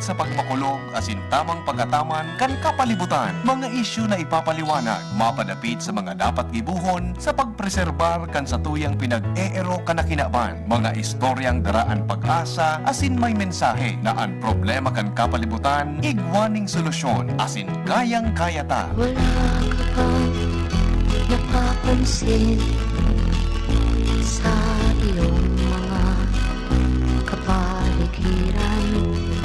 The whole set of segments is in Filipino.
sa pagmakulog asin tamang pagataman kan kapalibutan. Mga isyu na ipapaliwanag, mapadapit sa mga dapat gibuhon sa pagpreserbar kan sa tuyang pinag-eero kanakinaban. Mga istoryang daraan pag-asa asin may mensahe na ang problema kan kapalibutan igwaning solusyon asin kayang-kaya ta. Wala ka bang napapansin sa iyong mga kapaligiran?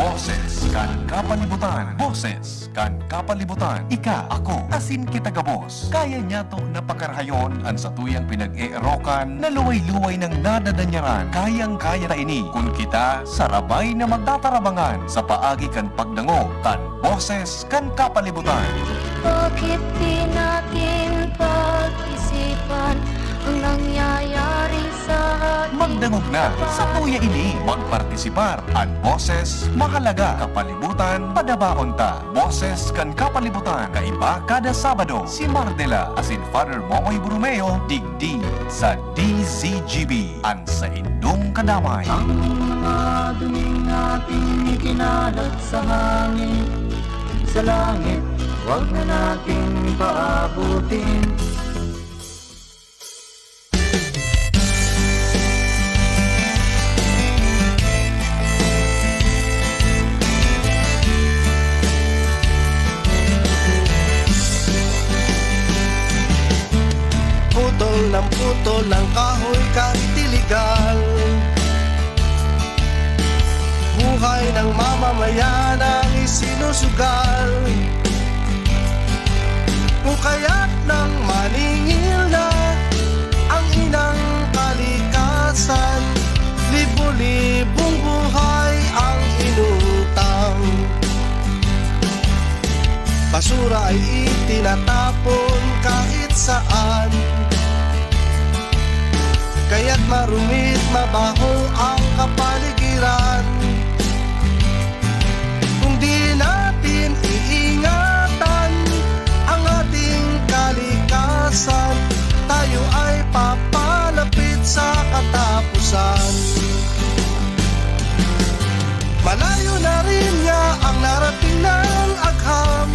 Boses kan kapalibutan. Boses kan kapalibutan. Ika, ako, asin kita gabos. Kaya niya to napakarahayon ang sa tuyang pinag-eerokan na luway-luway ng nadadanyaran. Kayang-kaya ta ini kung kita sarabay na magtatarabangan sa paagi kan pagdango kan boses kan kapalibutan. Bakit di natin pag-isipan ang nangyayari sa ating Magdangog na sa tuya ini. Magpartisipar ang boses, mahalaga kapalibutan, padabaon ta. Boses kan kapalibutan, kaiba kada Sabado. Si Mardela asin Father Momoy Brumeo, digdi sa DZGB, ang sa indong kadamay. Ang mga duming ating ikinalat sa hangin, sa langit, huwag na nating paabutin. Putol ng kahoy kahit iligal. Buhay ng mamamayan ang isinusugal. Kung kaya't nang maningil na ang inang kalikasan, libo-libong buhay ang inutang. Basura ay itinatapon kahit saan, kaya't marumit mabaho ang kapaligiran. Kung di natin iingatan ang ating kalikasan, tayo ay papalapit sa katapusan. Malayo na rin niya ang narating ng agham,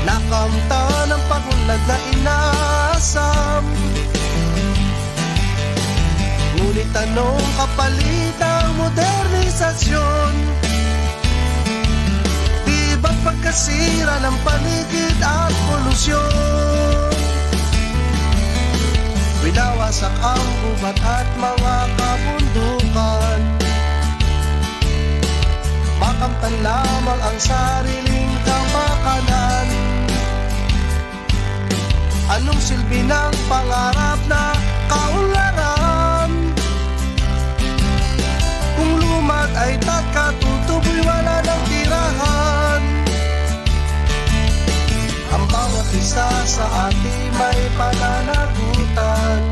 nakamta ng pagunlad na inasam. Ngunit anong kapalit ng modernisasyon? Di ba't pagkasira ng paligid at polusyon? Winawasak ang gubat at mga kabundukan, makamtan lamang ang sariling kapakanan. Anong silbi ng pangarap na kaunlaran? Kung lumad ay takatutuboy, wala ng tirahan. Ang bawat isa sa atin may pananagutan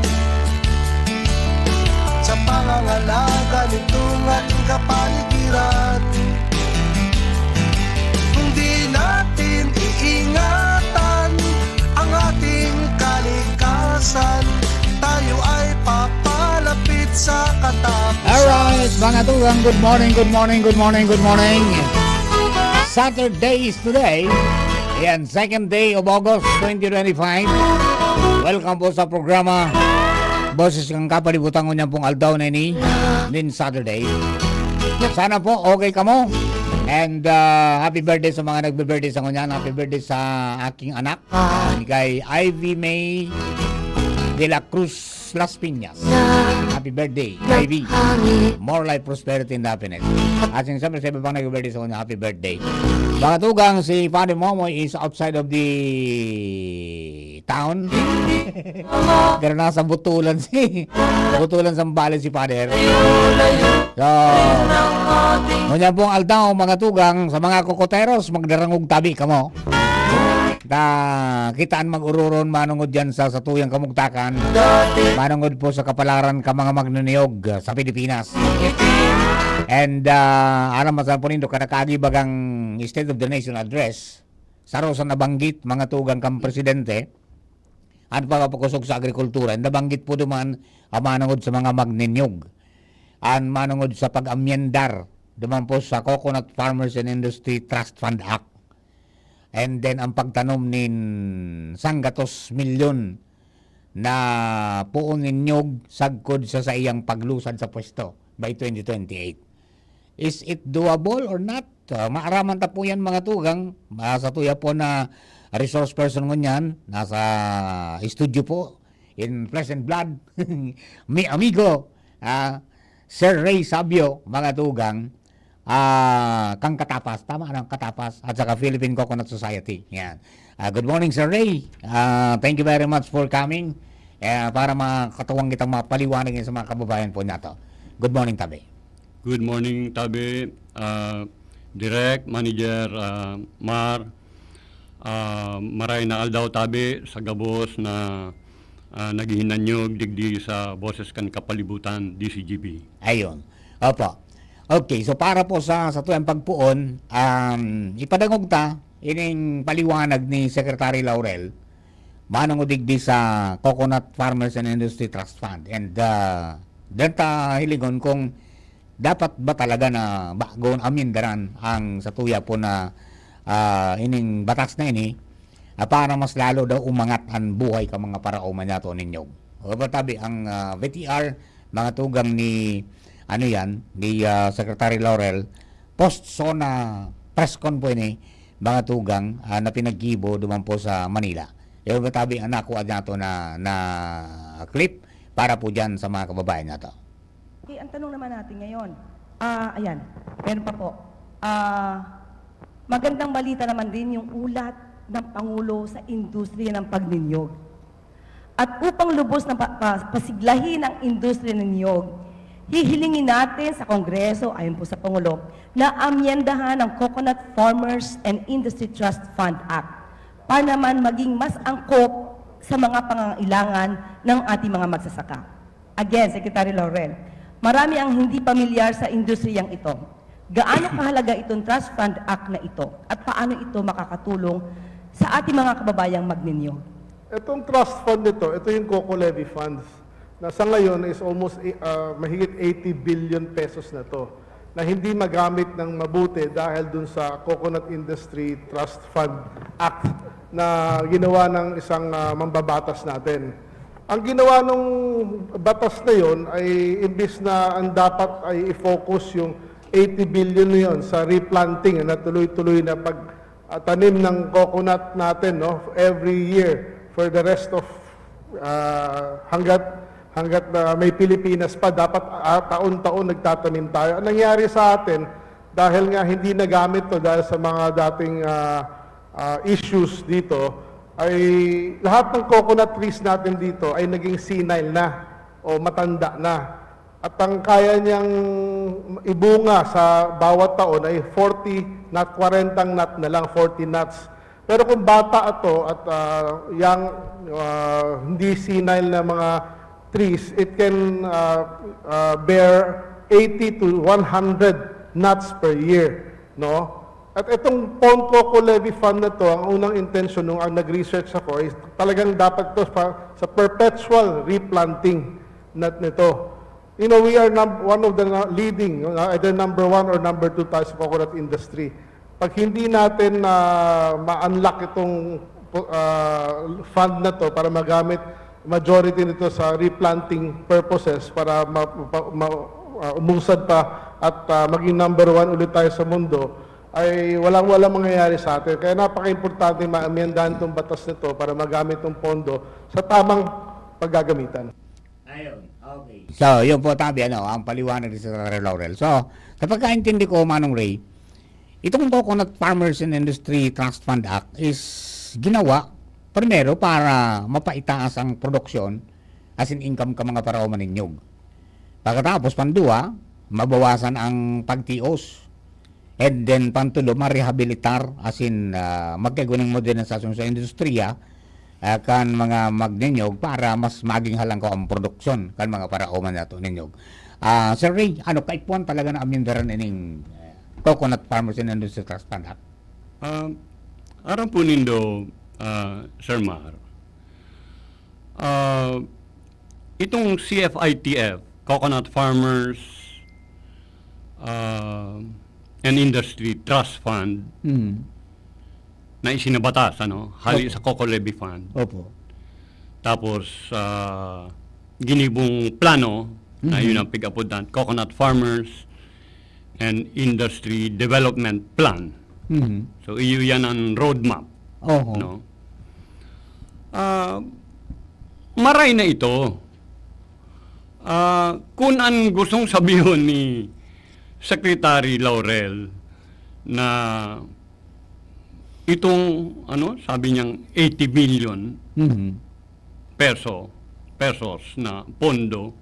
sa pangangalaga nitong ating kapaligiran. Kung di natin iingatan ang ating kalikasan, tayo ay papalapit sa katapusan. Alright, mga tugang, good morning, good morning, good morning, good morning. Saturday is today, and second day of August 2025. Welcome po sa programa Boses ng Kapalibutan ko niyan pong aldaw na ini din Saturday. Sana po okay ka mo. And happy birthday sa mga nagbe-birthday sa kanyan. Happy birthday sa aking anak, kay Ivy May de la Cruz Las Piñas. Happy birthday, Ivy. More life, prosperity, and happiness. At siyempre sa iba pang nag-birthday sa kanya, happy birthday. Mga tugang, si Father Momoy is outside of the town. Pero nasa Butulan Butulan Sambales si Father. So, ngunyan pong aldaw mga tugang, sa mga kokoteros, magdarangog tabi kamo. Kitaan mag-ururon manungod dyan sa tuyang kamugtakan, manungod po sa kapalaran ka mga magnaniyog sa Pilipinas. And alam mo sa po nindo, kanakagi bagang State of the Nation Address, saro sa nabanggit mga tugang kang presidente at pagpakusog sa agrikultura. And nabanggit po duman manungod sa mga magnaniyog, an manungod sa pag-amyendar duman po sa Coconut Farmers and Industry Trust Fund Act. And then ang pagtanom nin 100 milyon na puon ninyog sagkod sa iyang paglusad sa pwesto by 2028. Is it doable or not? Maaraman ta po yan mga tugang. Sa tuya po na resource person ngunyan, nasa studio po, in flesh and blood, mi amigo, Sir Ray Sabio, mga tugang, kang Katapas, tama ng Katapas, at saka Philippine Coconut Society. Yan. Good morning, Sir Ray. Thank you very much for coming para makatuwang kitang mapaliwanag sa mga kababayan po nato. Good morning, Tabi. Good morning, Tabi, Direct, Manager, Mar, maray na aldaw Tabi sa gabos na naghihinanyog digdi sa Boses kan Kapalibutan, DCGP. Ayun. Opo. Okay, so para po sa tuyang pagpuon, ipadangog ta, ining paliwanag ni Secretary Laurel, manang udigdi sa Coconut Farmers and Industry Trust Fund. And dan ta hiligon kung dapat ba talaga na bagon amindaran ang sa tuya po na ining batas na ini para mas lalo daw umangat ang buhay ka mga paraoman nato ninyo. O tabi ang VTR, mga tugang ni ano yan, ni Secretary Laurel, post-SONA press con po ini, mga tugang na pinaggibo duman po sa Manila. Yung tabi ang nakuha nato na clip para po dyan sa mga kababayan nato. Okay, ang tanong naman natin ngayon, ayan, meron pa po. Magandang balita naman din yung ulat ng Pangulo sa industriya ng pagninyog. At upang lubos na pasiglahin ang industriya ng niyog, hihilingin natin sa Kongreso, ayon po sa Pangulo, na amyendahan ang Coconut Farmers and Industry Trust Fund Act para naman maging mas angkop sa mga pangangailangan ng ating mga magsasaka. Again, Secretary Laurel, marami ang hindi pamilyar sa industriyang ito. Gaano kahalaga itong Trust Fund Act na ito at paano ito makakatulong sa ating mga kababayang magninyo? Itong trust fund nito, ito yung Coco Levy Funds, na sa ngayon is almost mahigit 80 billion pesos na to, na hindi magamit ng mabuti dahil dun sa Coconut Industry Trust Fund Act na ginawa ng isang mambabatas natin. Ang ginawa ng batas na yon ay imbis na ang dapat ay i-focus yung 80 billion na yun sa replanting na tuloy-tuloy na pagtanim ng coconut natin every year for the rest of hanggat may Pilipinas pa, dapat taon-taon nagtatanim tayo. Ang nangyari sa atin, dahil nga hindi nagamit to dahil sa mga dating issues dito, ay lahat ng coconut trees natin dito ay naging senile na o matanda na. At ang kaya niyang ibunga sa bawat taon ay 40 nut, 40 nut na lang, 40 nuts. Pero kung bata ito at hindi senile na mga trees, it can bear 80 to 100 nuts per year, no? At itong Pond Coco Levy Fund na to, ang unang intensyon nung nag-research ako is talagang dapat to sa perpetual replanting nito. You know, we are one of the leading, either number 1 or number 2 tayo sa coconut industry. Pag hindi natin ma-unlock itong fund na to para magamit majority nito sa replanting purposes para umusad pa at maging number 1 ulit tayo sa mundo, ay walang mangyayari sa atin. Kaya napaka-importante maamyendahan itong batas nito para magamit itong pondo sa tamang paggagamitan. Ayun, okay. So, yun po tabi, ang paliwanag ni Secretary Laurel. So, sa pagkaintindi ko, Manong Ray, itong Coconut Farmers and Industry Trust Fund Act is ginawa, primero, para mapaitaas ang produksyon as in income ka mga paraoman ninyog. Pagkatapos, pandua, mabawasan ang pagtios. And then, pantulo, marehabilitar as in magkagunang modernisasyon sa industriya kan mga magninyog para mas maging halang ko ang produksyon kan mga paraoman nato ninyog. Sir Ray, kaipuan talaga na amindaran ining Coconut Farmers and Industry Trust Fund Act? Aram po nindo, Sir Mar, itong CFITF, Coconut Farmers and Industry Trust Fund na isinabatas, hali sa Coco Levy Fund. Opo. Tapos, ginibong plano, na yun ang pigapudan, Coconut Farmers and Industry Development Plan. So, iyo yan ang roadmap. Oho. No? Maray na ito. Kung ang gustong sabihin ni Secretary Laurel na itong sabi niyang 80 billion pesos na pondo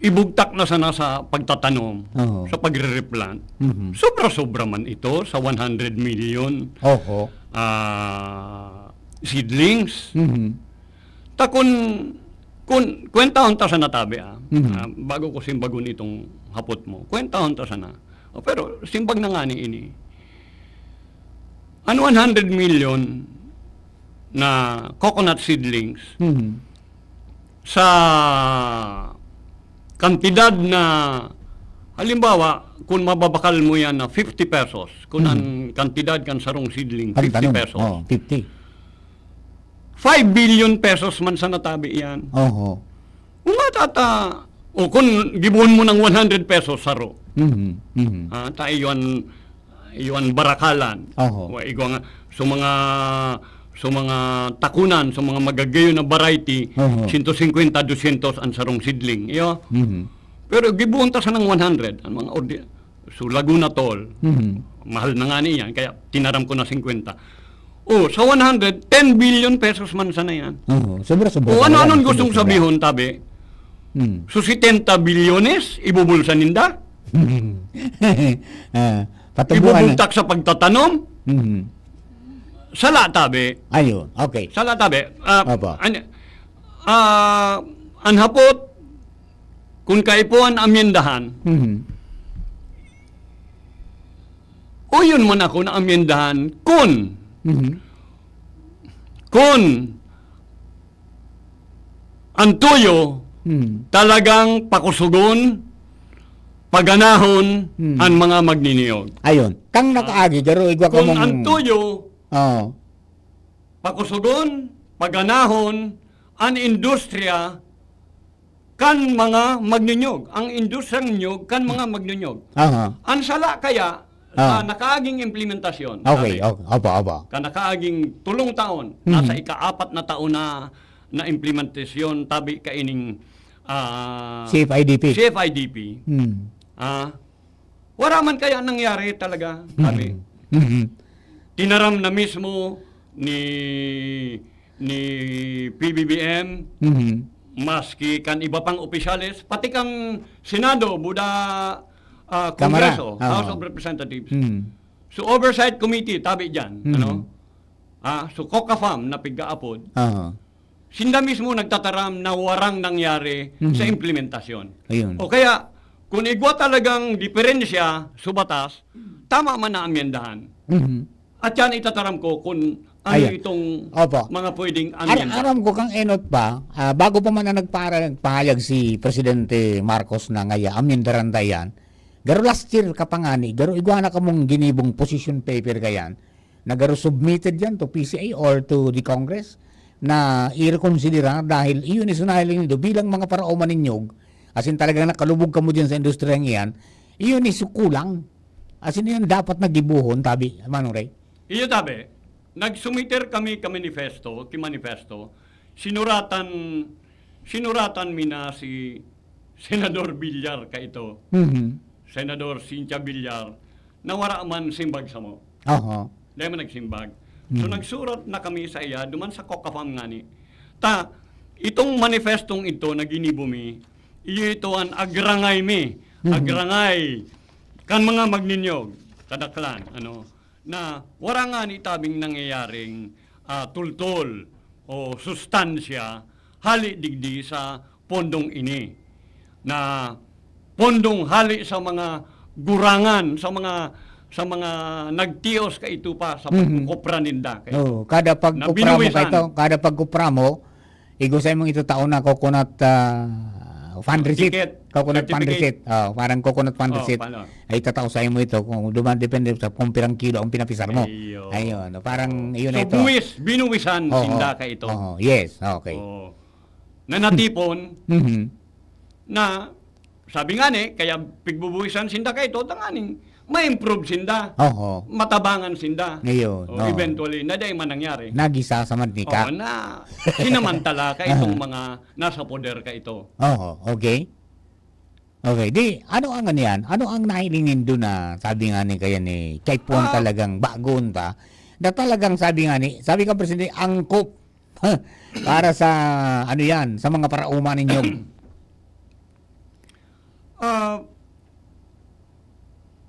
ibugtak na sana sa pagtatanom, Oo. sa pagre-replant. Sobra-sobra man ito sa 100 million Oho. seedlings. Ta kun kwentahon ta sa natabi bago ko simbagon itong hapot mo. Kwentahon ta sana. Pero simbag na nga ni ini. Ano 100 million na coconut seedlings sa kantidad na halimbawa kung mababakal mo yan na 50 pesos kung ang kantidad kan sarong seedling 50 pesos. Oh, 50. 5 billion pesos man sa natabi yan. Oho. Umatata, o kung gibuhon mo ng 100 pesos saro, ta iyon barakalan. Oho. O igo nga, so mga takunan, so mga magagayo na variety, Oho. 150, 200 ang sarong seedling. Iyo. Pero gibuhon ta sa ng 100, ang mga so Laguna Toll, mahal na nga niyan, kaya tinaram ko na 50. Sa 100, 10 billion pesos man sana yan. Oho. Sobra-sobra. O ano-anong Sobra-sobra. gustong sabihin, tabi? So 70 bilyones, ibubulsa ninda? Patubuan na. Ibubultak sa pagtatanom? Sala, tabi. Ayun. Okay. Sala, tabi. Apa. Ang hapot, kung kaipuan amyendahan, o yun mo na kung amyendahan, kung ang tuyo talagang pakusugon, paganahon ang mga magniniyog. Ayun. Kang nakaagi, garo igwa ka Kung mong... ang tuyo Oo. pakusugon, paganahon ang industriya kan mga magninyog. Ang industriyang nyog kan mga magninyog. Aha. Ang sala kaya sa nakaaging implementasyon. Okay. sabi, Okay. Aba. kanakaaging tulong taon, nasa ika-4 na taon na implementasyon tabi kaining CFIDP. CFIDP. Wala man kaya nangyari talaga, sabi. Tinaram na mismo ni PBBM, maski kan iba pang opisyales, pati kang Senado, Kongreso, Kamara. House of Representatives. So Oversight Committee, tabi dyan, so COCAFAM na pigkaapod, sinda mismo nagtataram na warang nangyari sa implementasyon. Ayun. O kaya, kung igwa talagang diferensya sa batas, tama man na amyendahan. At yan itataram ko kung ano Ayan. itong Opo. mga pwedeng amyenda. Aram ko kang enot pa, bago pa man na nagpahayag si Presidente Marcos na ngaya, amyendaran yan, garo last year kapangani, garo igwana ka mong ginibong position paper kayan, na garo submitted yan to PCA or to the Congress, na i-reconsidera dahil iyon isunahiling nito bilang mga parauman ninyog, asin talagang nakalubog ka mo dyan sa industriya yan, iyon isukulang, asin yun dapat nagibuhon, tabi, Manong Ray? Iyo tabi, nagsumiter kami manifesto, sinuratan mi na si Senador Villar ka ito, Senador Cynthia Villar, na wara man simbag sa mo. Oho. Dahil man nagsimbag. So nagsurat na kami sa iya, duman sa COCAFAM nga ni. Itong manifestong ito na ginibumi, iyo ito ang agrangay mi, agrangay, kan mga magninyog, kadaklan, na wala nga ni tabing nangyayaring tultol o sustansya hali digdi sa pondong ini. Na pondong hali sa mga gurangan, sa mga nagtios ka ito pa sa pagkukupra ninda. Oh, kada pagkupra mo Nabinuwisan. kada pagkupra mo, igusay mong ito taon na coconut fan receipt. ticket, Coconut fan certificate. receipt. Parang coconut fan receipt. paano? Ay tatausayin mo ito kung depende sa kung pirang kilo ang pinapisar mo. Ayun. Ayun. Parang iyon So, ito. binuwisan, Oo, sinda ka ito. Yes, okay. Oo. Na natipon, Mhm. na sabi nga ni, kaya pigbubuwisan sinda ka ito, tanganing ma-improve sinda. Oo. Matabangan sinda. Ngayon, O, oo. eventually, na dahil man nangyari. Nagisa sa mantika. Oo, na sinamantala ka itong mga nasa poder ka ito. Oo, okay. Okay, di, ano ang ano yan? Ano ang nahilingin doon na sabi nga ni kaya ni Chaipuan talagang bagon ta? Na talagang sabi nga ni, sabi ka Presidente, angkop para sa ano yan, sa mga parauma ninyo.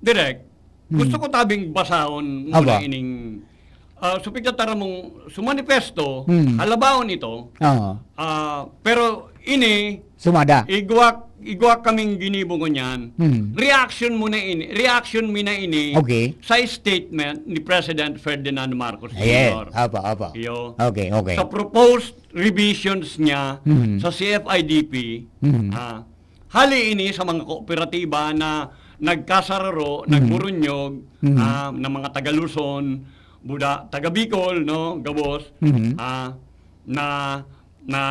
Direk, gusto ko tabing basahon Aba. muna ining supigtatara mong sumanifesto, Hmm. halabaon ito, Oo. pero ini, Sumada. igwak kaming ginibong niyan. Hmm. Reaction mo na ini Okay. sa statement ni President Ferdinand Marcos Yes. Jr. Apa. Iyo. Okay, okay. Sa proposed revisions niya Mhm. sa CFIDP, Mhm. hali ini sa mga kooperatiba na nagkasararo, nagburunyog, ng mga taga-Luzon, taga Bicol, no, Gabos, Mhm. na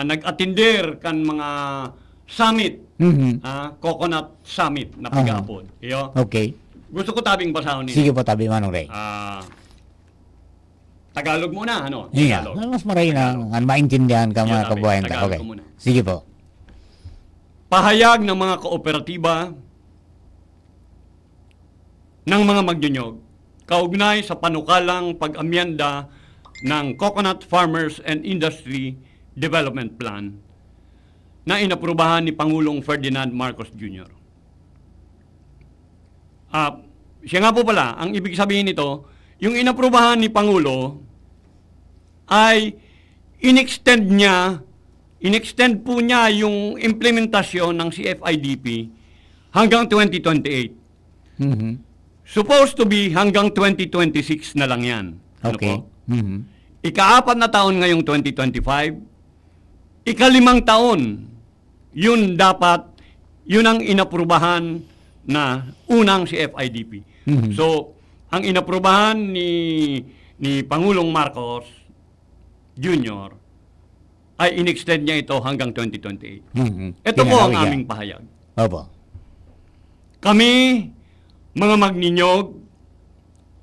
nag-attinder kan mga summit, Mhm. coconut summit na pagapon. Iyo. Okay. Gusto ko tabing basahon nito. Sige po tabi Manong Ray. Tagalog muna, ano? Iya, Tagalog. mas maray na ang maintindihan ka Yan, mga tabi. kabuhayan ta. Tagalog Okay. ko muna. Sige po. Pahayag ng mga kooperatiba ng mga magnyonyog kaugnay sa panukalang pag-amyenda ng Coconut Farmers and Industry Development Plan na inaprubahan ni Pangulong Ferdinand Marcos Jr. Siya nga po pala, ang ibig sabihin nito, yung inaprubahan ni Pangulo ay inextend po niya yung implementasyon ng CFIDP hanggang 2028. Mhm. Supposed to be hanggang 2026 na lang yan. Ano Okay. po? Mhm. Ika-4 na taon ngayong 2025, ika-5 taon, yun ang inaprubahan na unang CFIDP. Mhm. So, ang inaprubahan ni Pangulong Marcos Jr. ay inextend niya ito hanggang 2028. Mhm. Ito po ang Tinanawin niya. aming pahayag. Opo. Kami, mga magninyog,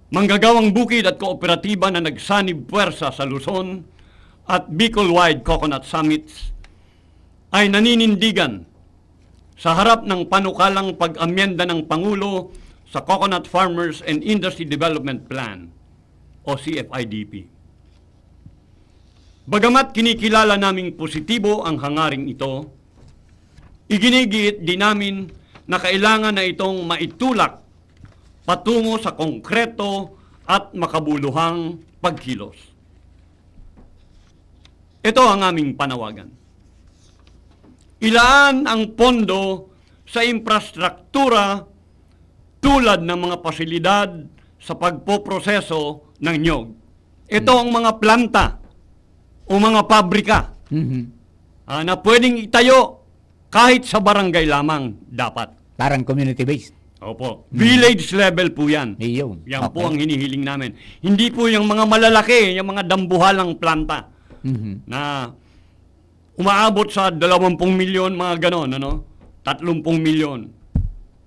manggagawang bukid at kooperatiba na nagsanib puwersa sa Luzon at Bicol-wide Coconut Summits ay naninindigan sa harap ng panukalang pag-amyenda ng Pangulo sa Coconut Farmers and Industry Development Plan o CFIDP. Bagamat kinikilala naming positibo ang hangaring ito, iginigiit din namin na kailangan na itong maitulak patungo sa konkreto at makabuluhang pagkilos. Ito ang aming panawagan. Ilaan ang pondo sa infrastruktura tulad ng mga pasilidad sa pagpoproseso ng nyog. Ito ang mga planta o mga pabrika Mhm. na pwedeng itayo kahit sa barangay lamang dapat. Parang community-based. Opo. Village level po yan. Iyon. Yan po ang hinihiling namin. Hindi po yung mga malalaki, yung mga dambuhalang planta Mhm. na umaabot sa 20 milyon, mga ganon, 30 milyon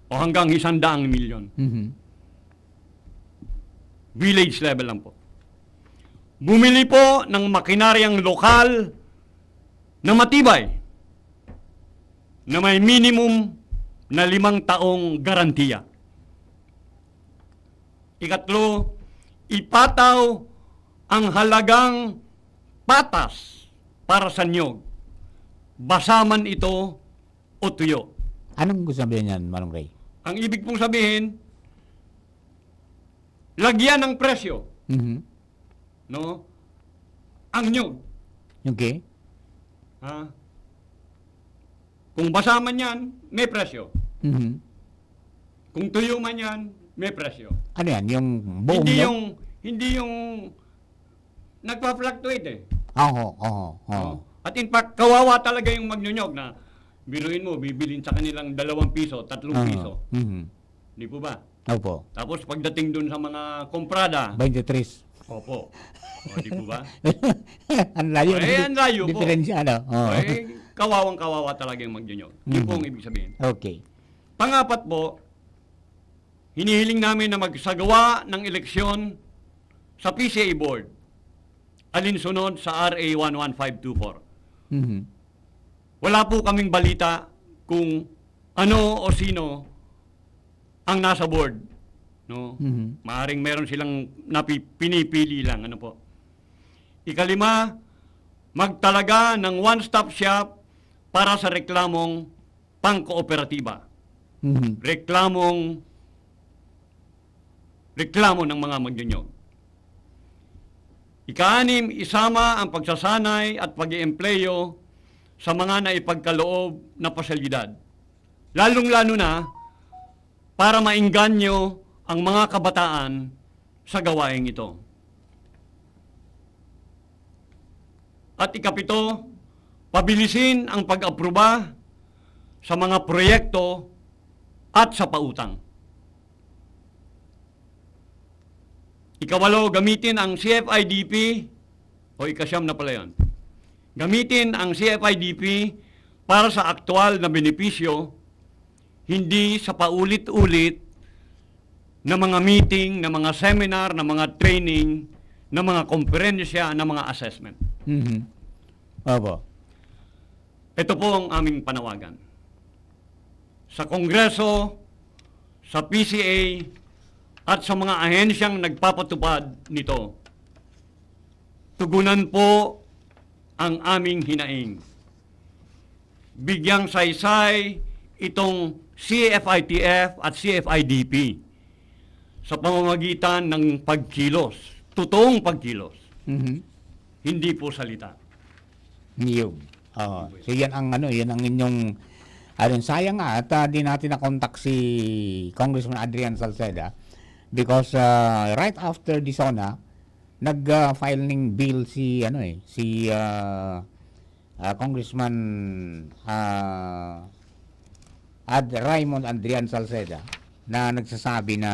o hanggang 100 milyon. Mhm. Village level lang po. Bumili po ng makinaryang lokal na matibay na may minimum na 5 taong garantiya. Ikatlo, ipataw ang halagang patas para sa nyog. Basaman ito o tuyo. Anong gusto sabihin niyan, Manong Ray? Ang ibig pong sabihin, lagyan ng presyo, Mhm. no? Ang nyog. Okay. Ha? Kung basa man yan, may presyo. Mhm. Kung tuyo man yan, may presyo. Ano yan? Yung buong Hindi yung nagpa-fluctuate eh. Oo. At in fact, kawawa talaga yung magnyonyog na Biruin mo, bibilin sa kanilang 2 piso, 3 piso. Di po ba? Opo. Tapos pagdating dun sa mga komprada, 23. opo. O, di po ba? Ang layo. Ang layo po. Diferensya, ano? Oo. Kawawang-kawawa talaga yung mag-junior. Yun po ang ibig sabihin. Okay. Pangapat po, hinihiling namin na magsagawa ng eleksyon sa PCA Board alinsunod sa RA 11524. Mhm. Wala po kaming balita kung ano o sino ang nasa board. No? Mhm. Maaring meron silang pinipili lang. Ano po? Ikalima, magtalaga ng one-stop shop para sa reklamong pangkooperatiba. Mhm. Reklamo ng mga magnyonyog. Ika-6, isama ang pagsasanay at pag-iempleyo sa mga naipagkaloob na pasyalidad. Lalong-lalo na para maingganyo ang mga kabataan sa gawaing ito. At ikapito, pabilisin ang pag-aproba sa mga proyekto at sa pautang. Ikawalo, gamitin ang CFIDP, o ikasyam na pala yun. Gamitin ang CFIDP para sa aktual na benepisyo, hindi sa paulit-ulit na mga meeting, na mga seminar, na mga training, na mga konferensya, na mga assessment. Mhm. Opo. Ito po ang aming panawagan. Sa Kongreso, sa PCA, at sa mga ahensyang nagpapatupad nito, tugunan po ang aming hinaing. Bigyang saysay itong CFITF at CFIDP sa pamamagitan ng pagkilos, totoong pagkilos, Mhm. hindi po salita. Yun. Oo. So yan ang yan ang inyong sayang nga at di natin na-contact si Congressman Adrian Salceda because right after the SONA nag-file ng bill si Congressman Raymond Adrian Salceda na nagsasabi na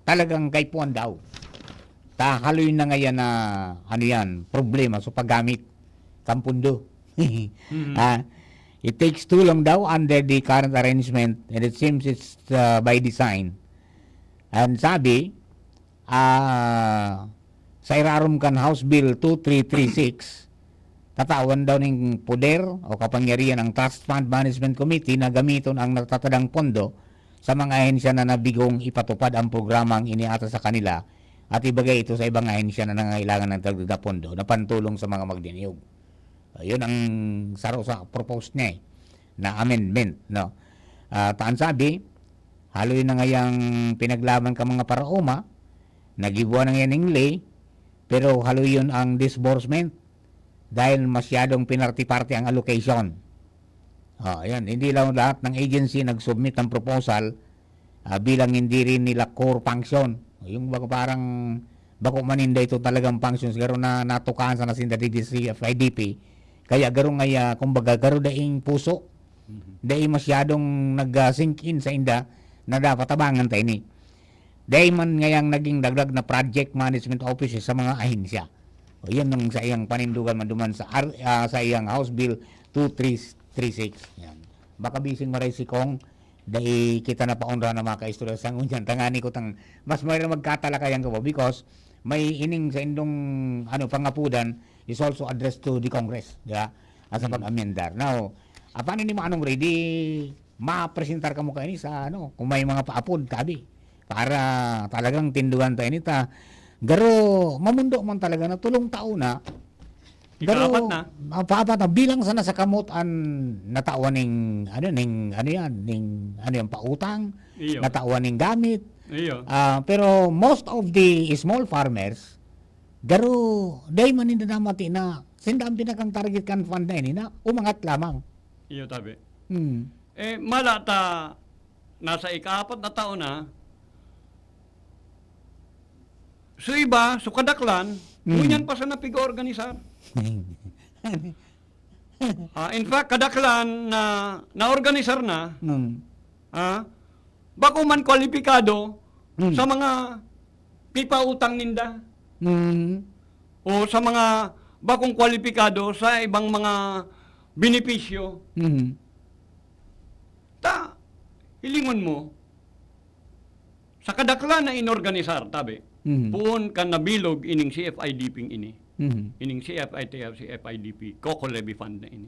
talagang kay Puan daw tahaloy na ngayon na problema sa paggamit kampundo. It takes too long daw under the current arrangement and it seems it's by design. And sabi, sa irarum kan House Bill 2336, tatawan daw ng poder o kapangyarihan ng Trust Fund Management Committee na gamiton ang natatadang pondo sa mga ahensya na nabigong ipatupad ang programang iniata sa kanila at ibigay ito sa ibang ahensya na nangailangan ng dagdag na pondo na pantulong sa mga magdiniyog. Yun ang sa propose niya na amendment. No? Taan sabi, haloy na ngayang pinaglaban ka mga paraoma, nagibuan ng yan ng lay, pero haloy yun ang disbursement dahil masyadong pinarty-party ang allocation. Yan. Hindi lang lahat ng agency nag-submit ng proposal bilang hindi rin nila core function. Yung parang bako maninda ito talagang functions garo na natukaan sa nasinda DDC FIDP. Kaya garo nga kumbaga garo daing puso. Dahil masyadong nag-sink in sa inda na dapat tabangan tayo ni. Dahil man ngayang naging dagdag na project management offices sa mga ahensya. Yan ang sa iyang panindugan maduman sa iyang House Bill 2336. Yan. Baka bising maray si Kong dahil kita na paunra na mga kaistorya sa ngunyan. Tangani ko mas may magkatalakayan ko po because may ining sa indong pangapudan is also addressed to the Congress. Diba? As a pag-amendar. Now, paano ni mo anong ready ma-presentar ka mo kayo ni sa kung may mga paapod kabi para talagang tindugan tayo nita. Garo, mamundo man talaga na tulong tao na. Ikaapat na. Paapat na bilang sana sa kamot an natawan ning pautang, Iyo. natawan ning gamit. Iyo. Pero most of the small farmers garo day man hindi na mati na sindang pinakang target kan fund na ini na umangat lamang. Iyo tabi. Hmm. Malata nasa ika-4 na taon na. So iba, so kadaklan, ngunyan pa sa napigo-organisar. In fact, kadaklan na na-organisar na, Hmm. bako man kwalipikado Hmm. sa mga pipautang ninda Hmm. o sa mga bakong kwalipikado sa ibang mga benepisyo. Hmm. Hilingon mo, sa kadaklan na inorganisar, tabi, Hmm. puon ka nabilog ining CFIDP ini. Hmm. Ining CFITF, CFIDP, Coco Levy Fund na ini.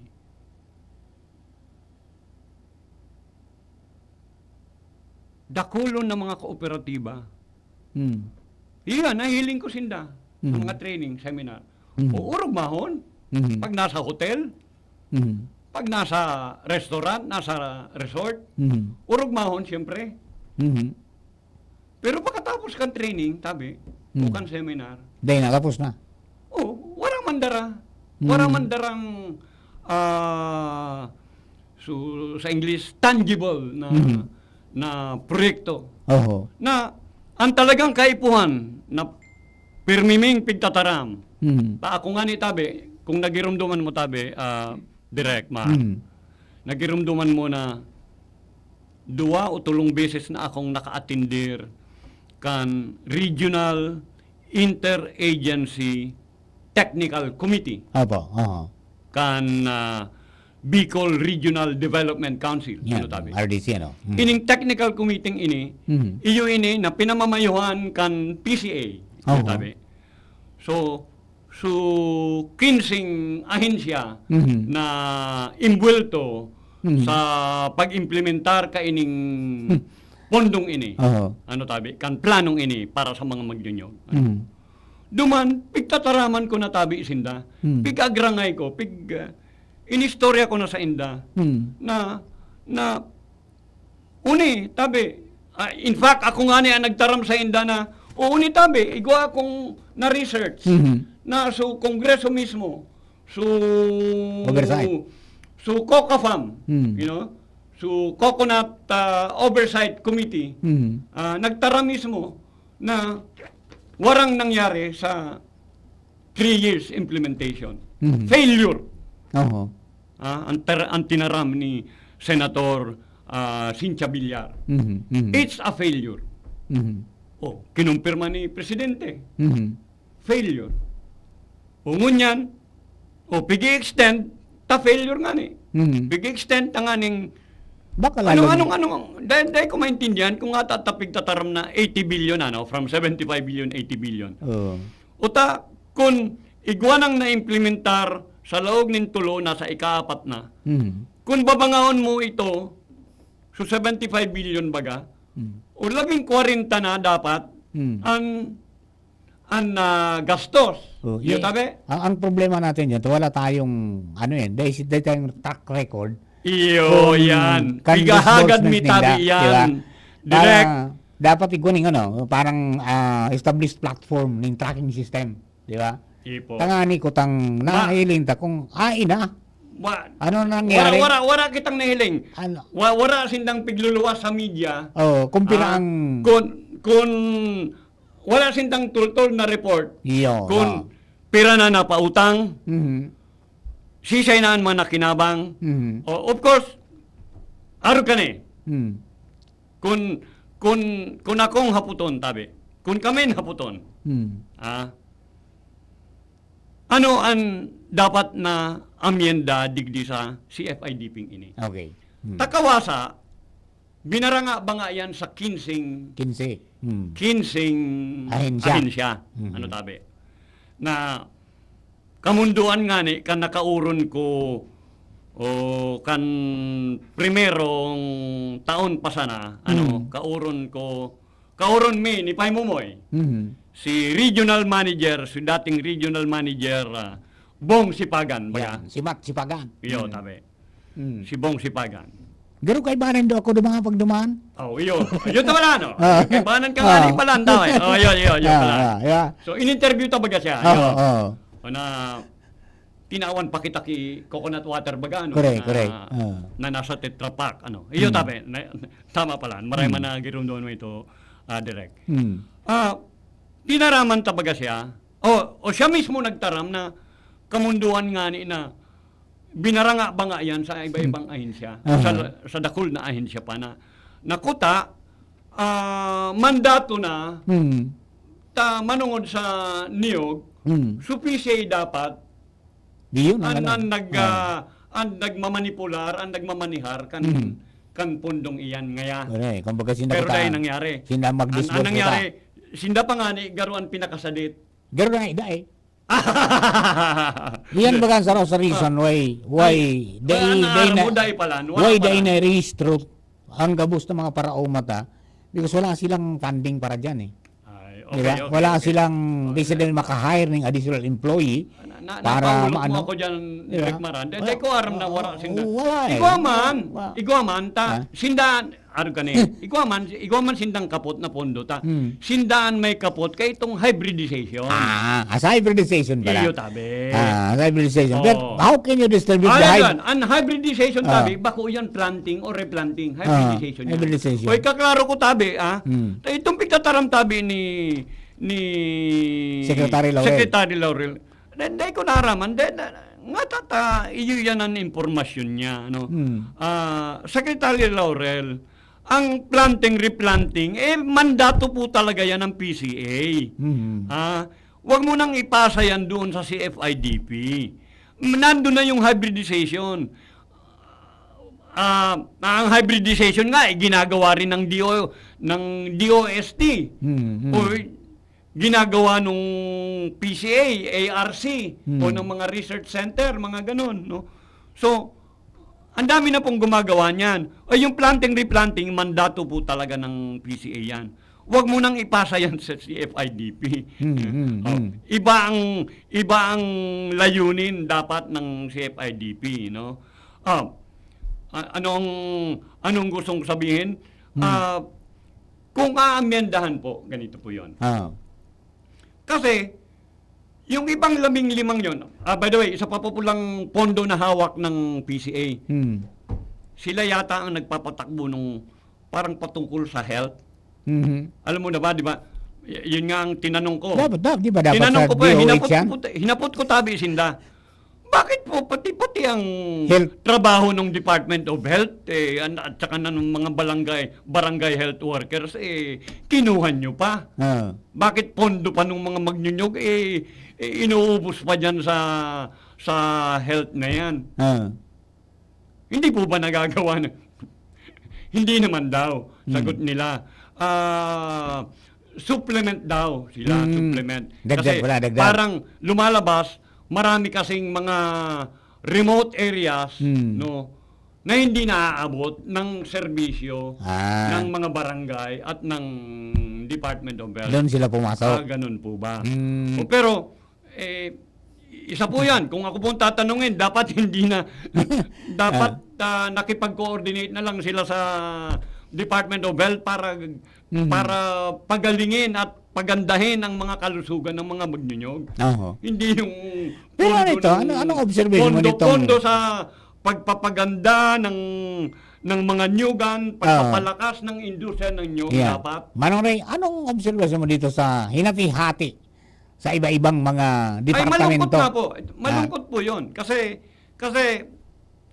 Dakulon ng mga kooperatiba. Hmm. Iyan, nahiling ko sinda. Sa Mhm. mga training, seminar. Mhm. O urog mahon. Mhm. Pag nasa hotel, Hmm. pag nasa restaurant, nasa resort, Hmm. urog mahon siyempre. Hmm. Pero pagkatapos kang training, tabi, o kang seminar, Dahil natapos na. warang mandara. Warang mandarang, sa English, tangible na na proyekto. Oo. Na ang talagang kaipuhan na pirmiming pigtataram. Hmm. Ta ako nga ni tabi, kung nagirumduman mo tabi, direct ma. Hmm. Nagirumduman mo na 2 o 3 beses na akong naka-attendir kan Regional Interagency Technical Committee Apo. Oo. kan Bicol Regional Development Council. Yan. Ano tabi? RDC, ano? Hmm. Ining technical committee ini, Mhm. iyo ini na pinamamayuhan kan PCA. Ano Oo. tabi? So 15 ahensya Mhm. na imbuelto Mhm. sa pag-implementar ka ining pondong ini. Oo. Ano tabi? Kan planong ini para sa mga magdunyog. Hmm. Duman, pigtataraman ko na tabi isinda. Pig-agrangay ko, inistorya ko na sa inda Hmm. na uni tabi. In fact, ako nga niya nagtaram sa inda na uni tabi, igwa akong na-research Mhm. na so kongreso mismo, so Oversight. so COCAFAM, Hmm. you know, so Coconut Oversight Committee, Hmm. nagtara mismo na warang nangyari sa 3 years implementation. Mhm. Failure. Oo. Ang tinaram ni Senator Cynthia Villar. Mhm. Mhm. It's a failure. Mhm. Kinumpirma ni Presidente. Mhm. Failure. Ngunyan, pigi-extend, ta failure nga ni. Mhm. Pigi-extend ta nga ning, Baka lalo. dahil ko maintindihan kung nga tatapig tataram na 80 billion, from 75 billion, 80 billion. Oo. Uta, kung igwanang na-implementar sa loob ng tulo, nasa ika-4 na, Mhm. kung babangaon mo ito, so 75 billion baga, o 40 na dapat, Hmm. ang gastos. Oh, Yung tabi? Ang problema natin dyan, wala tayong, dahil tayong track record. Iyo, kung yan. kan Bigahagad mi disbursement tabi nila, yan. diba? Direct. Dapat iguning, parang established platform ng tracking system. Di ba? Ipo. Tangani ko tang nahiling ta kung na. Ano nangyari? Wara kitang nahiling. Ano? Wara sindang pigluluwas sa media. Kumpira Ah, ang... Kung wala sindang tultol na report, Iyo. kung pira na napautang, Mhm. sisay naan man nakinabang. Mhm. Of course, aro ka ni. Mhm. Kung akong haputon, tabi. Kung kami haputon, Mhm. ano ang dapat na amyenda digdi sa CFIDP ini? Okay. Takawasa, binaranga ba nga yan sa 15 15. Mhm. ahensya. Mhm. Ano tabi? Na kamunduan nga ni, kan nakauron ko kan primerong taon pa sana, kauron mi ni Pay Mumoy, Mhm. si dating regional manager, Bong Sipagan, ba Yan. Sipagan. Iyo, tabi. Mhm. Si Bong Sipagan. Garo kay banan do ako dumanga pagdumaan. Iyo. Yun pala, no? Kay banan ka nga ni pala, daw eh. Yun pala. Yeah. So, in-interview ta baga siya. Oo. O na, tinawan pa kita ki coconut water baga, no? Correct. Na nasa Tetra Pak, Iyo, tabi. Tama pala. Maray man na girum doon mo ito, direct. Mhm. Tinaraman ta baga siya. O siya mismo nagtaram na kamunduan nga ni na binaranga-banga yan sa iba-ibang ahensya, sa dakol na ahensya pa na nakuta, mandato na, manungod sa niyog, supisay dapat, Di yun ang ang nagmamanipular, ang nagmamanihar, kan pundong iyan ngaya. Correct. Kumbaga sinda Pero dahil nangyari. Sinda mag-disburse Ang nangyari, sinda pa nga ni garuan pinakasadit. Garo na ida eh. Yan baga sa reason why they na rehistro ang gabos ng mga parao mata because wala silang funding para dyan eh. Diba? Wala silang they said maka-hire ng additional employee para maano ako diyan Direk Maran. Dahil ko aram na wala sinda. Wala eh. Iguaman ta sinda ano kani. Iguaman sindang kapot na pondo ta. Sindaan may kapot kay itong hybridization. As hybridization pala. Iyo tabi. Hybridization. But how can you distribute the Ang hybridization tabi bako yan planting or replanting. Hybridization. Hybridization. Oy kaklaro ko tabi itong pigtataram tabi ni Secretary Laurel. Dahil ko naraman, nga tata, iyo yan ang informasyon niya. No? Secretary Laurel, ang planting, replanting, mandato po talaga yan ng PCA. Huwag mo nang ipasa yan doon sa CFIDP. Nandun na yung hybridization. Ang hybridization nga, ginagawa rin ng DOST. O ginagawa nung PCA, ARC, o ng mga research center, mga ganun, no? So, ang dami na pong gumagawa niyan. O yung planting, replanting, mandato po talaga ng PCA yan. Huwag mo nang ipasa yan sa CFIDP. Iba ang layunin dapat ng CFIDP, no? Anong gustong sabihin? Kung aamyendahan po, ganito po yun. Kasi, yung ibang labing-limang yun, by the way, isa pa po pulang pondo na hawak ng PCA. Sila yata ang nagpapatakbo nung parang patungkol sa health. Alam mo na ba, di ba? Yun nga ang tinanong ko. Di ba dapat tinanong sa ko po, DOH yan? hinapot ko tabi sinda. Bakit po pati ang Health. trabaho ng Department of Health at saka ng mga barangay health workers kinuha nyo pa? Bakit pondo pa ng mga magnyunyog inuubos pa dyan sa health na yan? Hindi po ba nagagawa na? Hindi naman daw. Sagot nila. Supplement daw sila. Supplement. Kasi dagdag. parang lumalabas marami kasing mga remote areas no na hindi naaabot ng serbisyo ng mga barangay at ng Department of Health. Doon sila pumasok. Ganun po ba? Pero isa po 'yan. Kung ako pong tatanungin, dapat hindi na dapat nakipag-coordinate na lang sila sa Department of Health para pagalingin at pagandahin ang mga kalusugan ng mga magnyunyog. Hindi yung Pero ito, anong observation mo nitong pondo sa pagpapaganda ng mga nyugan, pagpapalakas ng industriya ng nyug dapat. Manong Ray, anong observation mo dito sa hinati-hati sa iba-ibang mga departamento? Malungkot na po. Malungkot po 'yon kasi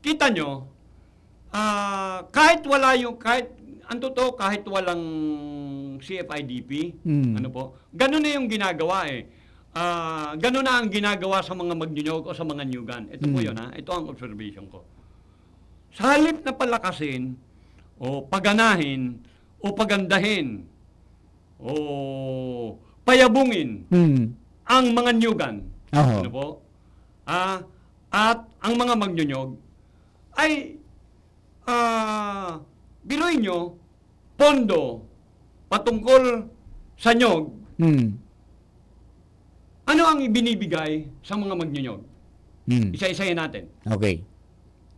kita nyo kahit walang CFIDP, ano po, ganun na yung ginagawa ganun na ang ginagawa sa mga magnyunyog o sa mga nyugan. Ito po yun ito ang observation ko. Sa halip na palakasin, o paganahin, o pagandahin, o payabungin ang mga nyugan, ano po, at ang mga magnyunyog, ay, biruin nyo, pondo, patungkol sa nyog, ano ang ibinibigay sa mga magnyunyog? Isa-isahin natin. Okay.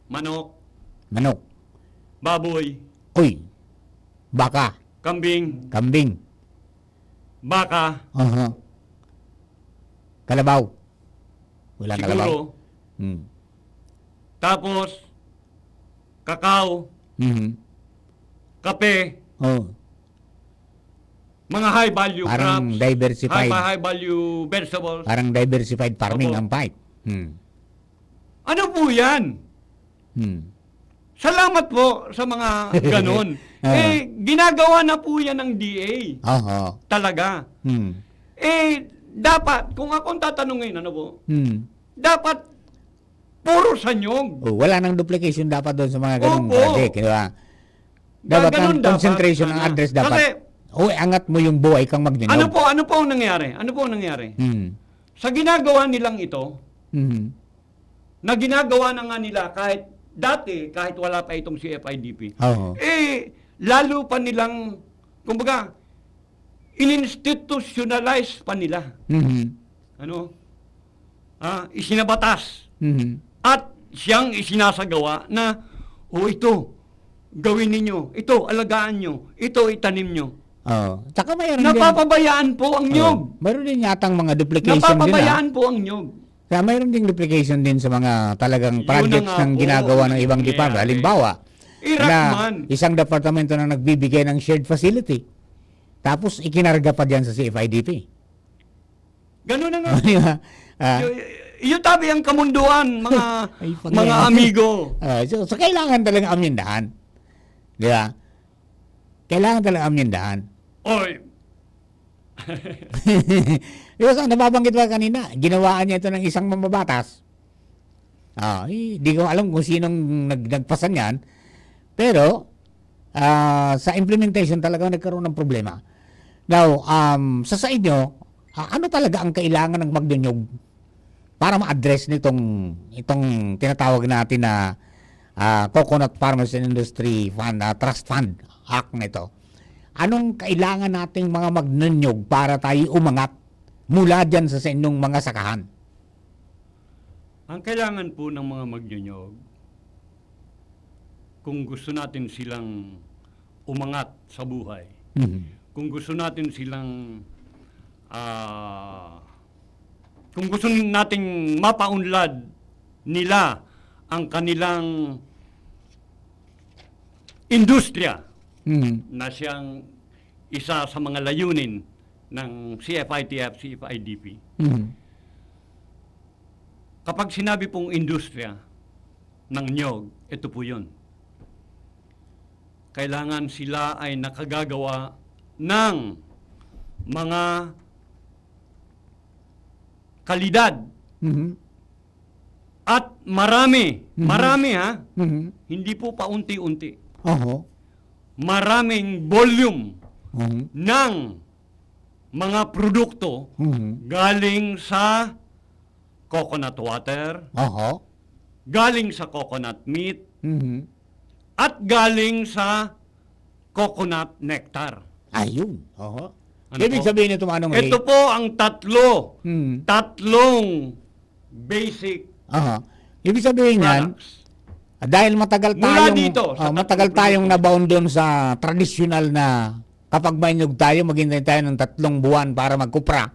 Manok, Uy. baboy, Baka. kambing, baka, Kalabaw. Wala kalabaw. siguro, tapos, kakao, kape, mga high-value Parang crops, diversified. high-value vegetables. Parang diversified farming Opo. ang pipe. Ano po yan? Hmm. Salamat po sa mga ganon. Ginagawa na po yan ng DA. Oho. Talaga. Hmm. Dapat, kung akong tatanungin, ano po, Hmm. dapat puro sanyog. Oh, wala nang duplication dapat doon sa mga ganung Opo. project, di ba? Dapat ang Ganun dapat, concentration ng sana. address dapat. Kasi, angat mo yung buhay kang magdinog. ano po ang nangyari? Ano po ang nangyari? Hmm. Sa ginagawa nilang ito, Hmm. na ginagawa na nga nila kahit dati, kahit wala pa itong CFIDP, Oo. lalo pa nilang, kumbaga, ininstitutionalize pa nila. Mhm. Ano? Isinabatas. Mhm. At siyang isinasagawa na, ito, gawin ninyo. Ito, alagaan nyo. Ito, itanim nyo. Oo. Tsaka mayroon Napapabayaan po ang nyog. Mayroon din yatang mga duplication Napapabayaan po ang nyog. Kaya mayroon ding duplication din sa mga talagang Yun projects na nga ng po, ginagawa ng ibang nangyayari. department. Halimbawa, Irakman. isang departamento na nagbibigay ng shared facility. Tapos ikinarga pa diyan sa CFIDP. Ganun na nga. Ah, Iyo tabi ang kamunduan, mga Ay, mga amigo. so kailangan talaga amyendahan. Di ba? Kailangan talaga amyendahan. Oy, Di ba, nababanggit ba kanina, ginawaan niya ito ng isang mamabatas. Di ko alam kung sinong nagpasan yan. Pero, sa implementation talaga nagkaroon ng problema. Now, sa inyo, ano talaga ang kailangan ng magdunyog para ma-address itong tinatawag natin na Coconut Farmers and Industry Fund, Trust Fund Act na ito? Anong kailangan nating mga magdunyog para tayo umangat mula dyan sa inyong mga sakahan? ang kailangan po ng mga magnyonyog, kung gusto natin silang umangat sa buhay, kung gusto natin silang kung gusto nating mapaunlad nila ang kanilang industriya na siyang isa sa mga layunin ng CFITF, CFIDP. Kapag sinabi pong industriya ng nyog, ito po yun. Kailangan sila ay nakagagawa ng mga kalidad at marami, hindi po paunti-unti. Maraming volume ng mga produkto galing sa coconut water, galing sa coconut meat, at galing sa coconut nectar. Ayun. Ano Ibig po? sabihin ito, Manong Ray. Ito po ang tatlong basic Ibig sabihin yan, products. dahil matagal Mula tayong dito, sa matagal tatlong tayong produkto. nabound doon sa traditional na kapag may nyug tayo, maghintay tayo ng 3 buwan para magkupra.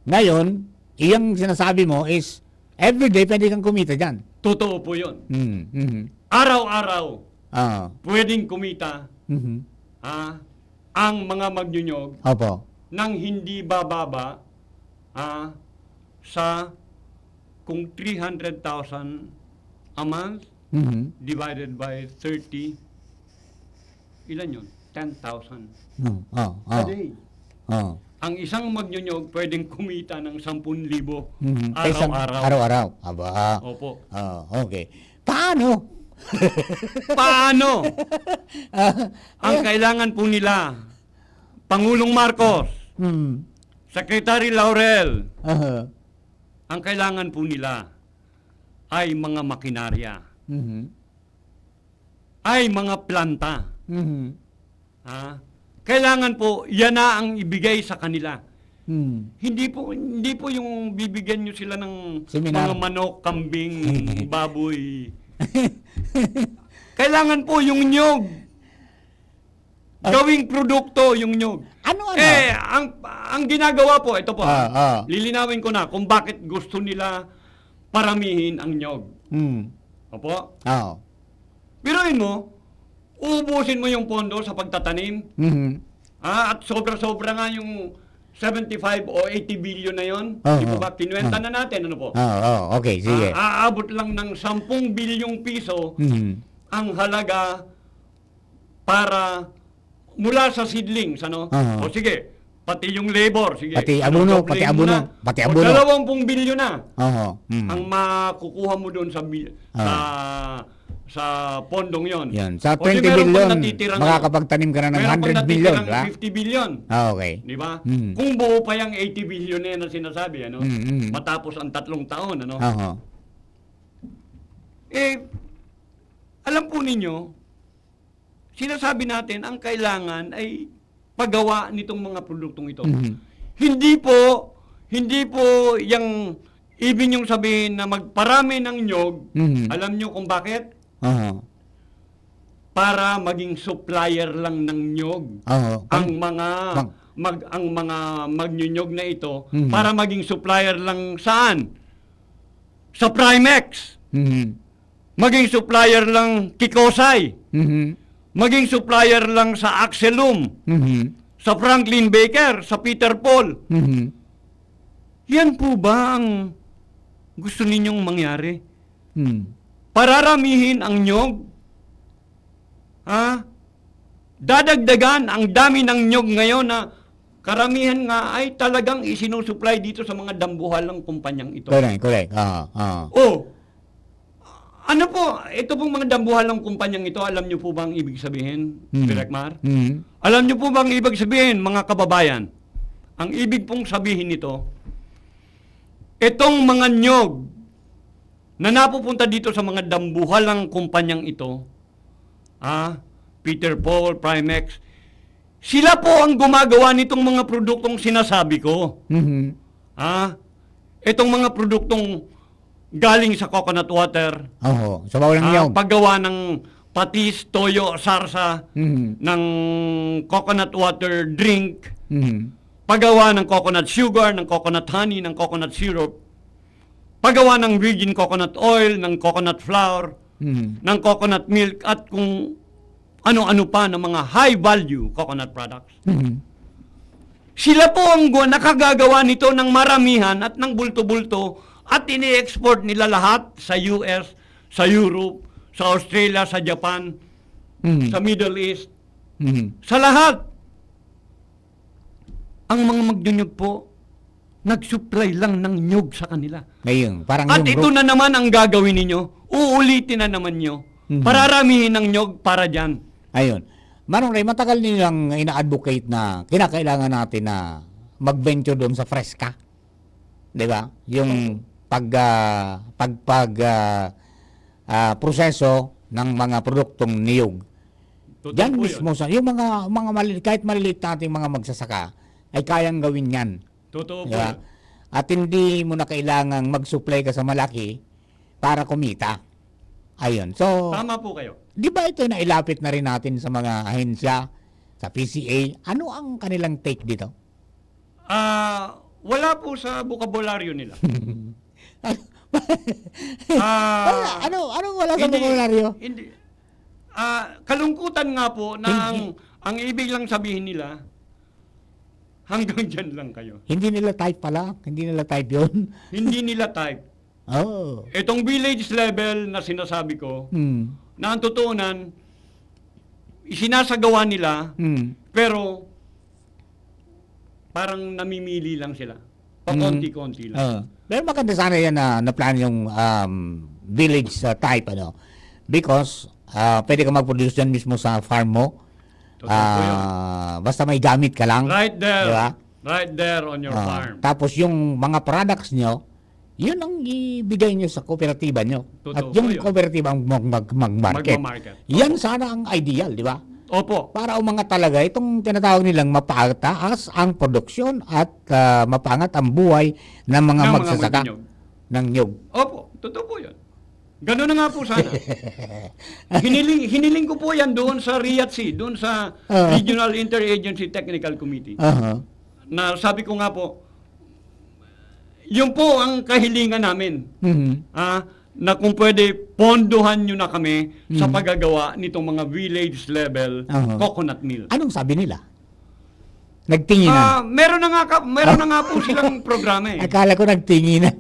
Ngayon, iyang sinasabi mo is everyday pwede kang kumita dyan. Totoo po yun. Araw-araw, pwedeng kumita ang mga magnyonyog Opo. nang hindi bababa sa kung 300,000 a month divided by 30, ilan yun? 10,000 a day. Ang isang magnyonyog pwedeng kumita ng 10,000 araw-araw. Araw-araw. Aba. Opo. Okay. Paano? Paano? Ang kailangan po nila, Pangulong Marcos, Secretary Laurel, ang kailangan po nila ay mga makinarya, ay mga planta. Kailangan po, yan na ang ibigay sa kanila. Hindi po yung bibigyan nyo sila ng Seminar. mga manok, kambing, baboy. Kailangan po yung nyog. Gawing produkto yung nyog. Ano? Ang ginagawa po, ito po, Lilinawin lilinawin ko na kung bakit gusto nila paramihin ang nyog. Opo? Biruin mo, ubusin mo yung pondo sa pagtatanim, at sobra-sobra nga 75 o 80 billion na yon. Oo. Di ba ba? Kinuwenta na natin, ano po? Okay, sige. Aabot lang ng 10 bilyong piso Mhm. ang halaga para mula sa seedlings, ano? Oo. O sige, pati yung labor, sige. Pati abono, doubling pati mo abono, na. pati O, abono. 20 bilyon na Oo. ang makukuha mo doon sa pondong yon. Yan. Sa O, di 20 meron pang billion, natitirang- makakapagtanim ka na ng meron pang 100 billion, natitirang di ba? 50 billion. Okay. Di ba? Mm. Kung buo pa yung 80 billion na yan na sinasabi, ano? Mm. Matapos ang 3 taon, ano? Oo. Alam po ninyo, sinasabi natin, ang kailangan ay paggawa nitong mga produktong ito. Mhm. Hindi po yung ibig niyong sabihin na magparami ng nyog. Mhm. Alam niyo kung bakit? Oo. Para maging supplier lang ng nyog. Oo. Ang mga Bang- ang mga magnyunyog na ito Mhm. para maging supplier lang saan? Sa Primex. Mhm. Maging supplier lang Kikosay. Mhm. Maging supplier lang sa Axelum, Mhm. sa Franklin Baker, sa Peter Paul. Mhm. Yan po ba ang gusto ninyong mangyari? Mhm. Pararamihin ang nyog? Ha? Dadagdagan ang dami ng nyog ngayon na karamihan nga ay talagang isinusupply dito sa mga dambuhalang kumpanyang ito. Correct. Oo. Oh, ano po, ito pong mga dambuhalang kumpanyang ito, alam niyo po ba ang ibig sabihin, Direk Mar? Mhm. Alam niyo po ba ang ibig sabihin, mga kababayan? Ang ibig pong sabihin nito, itong mga nyog na napupunta dito sa mga dambuhalang kumpanyang ito, Peter Paul, Primex, sila po ang gumagawa nitong mga produktong sinasabi ko. Mhm. Itong mga produktong galing sa coconut water, Oo. Sa bawal ng niyog. paggawa ng patis, toyo, sarsa, Mhm. ng coconut water drink, Mhm. paggawa ng coconut sugar, ng coconut honey, ng coconut syrup, paggawa ng virgin coconut oil, ng coconut flour, Mhm. ng coconut milk, at kung ano-ano pa ng mga high-value coconut products. Mhm. Sila po ang nakagagawa nito ng maramihan at ng bulto-bulto at ini-export nila lahat sa US, sa Europe, sa Australia, sa Japan, Mhm. sa Middle East, Mhm. sa lahat. Ang mga magnyunyog po, nag-supply lang ng nyog sa kanila. Ngayon, parang At yung ito na naman ang gagawin ninyo, uulitin na naman nyo. Mhm. Pararamihin ng nyog para dyan. Ayun. Manong Ray, matagal nilang ina-advocate na kinakailangan natin na mag-venture doon sa Fresca. 'Di ba? Yung proseso ng mga produktong niyog. Totoo Diyan po mismo yun. sa yung mga kahit maliliit nating mga magsasaka ay kayang gawin 'yan. Totoo po Di ba? yun. At hindi mo na kailangang mag-supply ka sa malaki para kumita. Ayun. So, Tama po kayo. di ba ito na ilapit na rin natin sa mga ahensya, sa PCA? Ano ang kanilang take dito? Wala po sa bukabularyo nila. ano wala sa popularyo? Hindi. Kalungkutan nga po na ang ibig lang sabihin nila, hanggang dyan lang kayo. Hindi nila type pala. Hindi nila type yun. Hindi nila type. Oh. Itong village level na sinasabi ko, Hmm. na ang totoonan, isinasagawa nila, Hmm. pero parang namimili lang sila. Pakonti-konti lang. Pero maganda sana yan na plan yung village type. Because pwede ka mag-produce yan mismo sa farm mo. Totoo po yun. Basta may gamit ka lang. Right there. Diba? Right there on your farm. Tapos yung mga products nyo, yun ang ibigay nyo sa kooperatiba nyo. Totoo At po yung yun. kooperatiba ang mag-market. Magmamarket. Yan sana ang ideal, di ba? Opo. Para umangat talaga itong tinatawag nilang mapataas ang produksyon at mapangat ang buhay ng mga magsasaka magnyog. ng nyog. Opo, totoo po yan. Ganun na nga po sana. Hiniling ko po yan doon sa RIATC, doon sa Regional Interagency Technical Committee. Aha. Na sabi ko nga po, yun po ang kahilingan namin. Mhm. Na kung pwede, pondohan nyo na kami sa paggagawa nitong mga village level Aha. coconut mill. Anong sabi nila? Nagtinginan. Meron na nga po silang programa eh. Akala ko nagtinginan.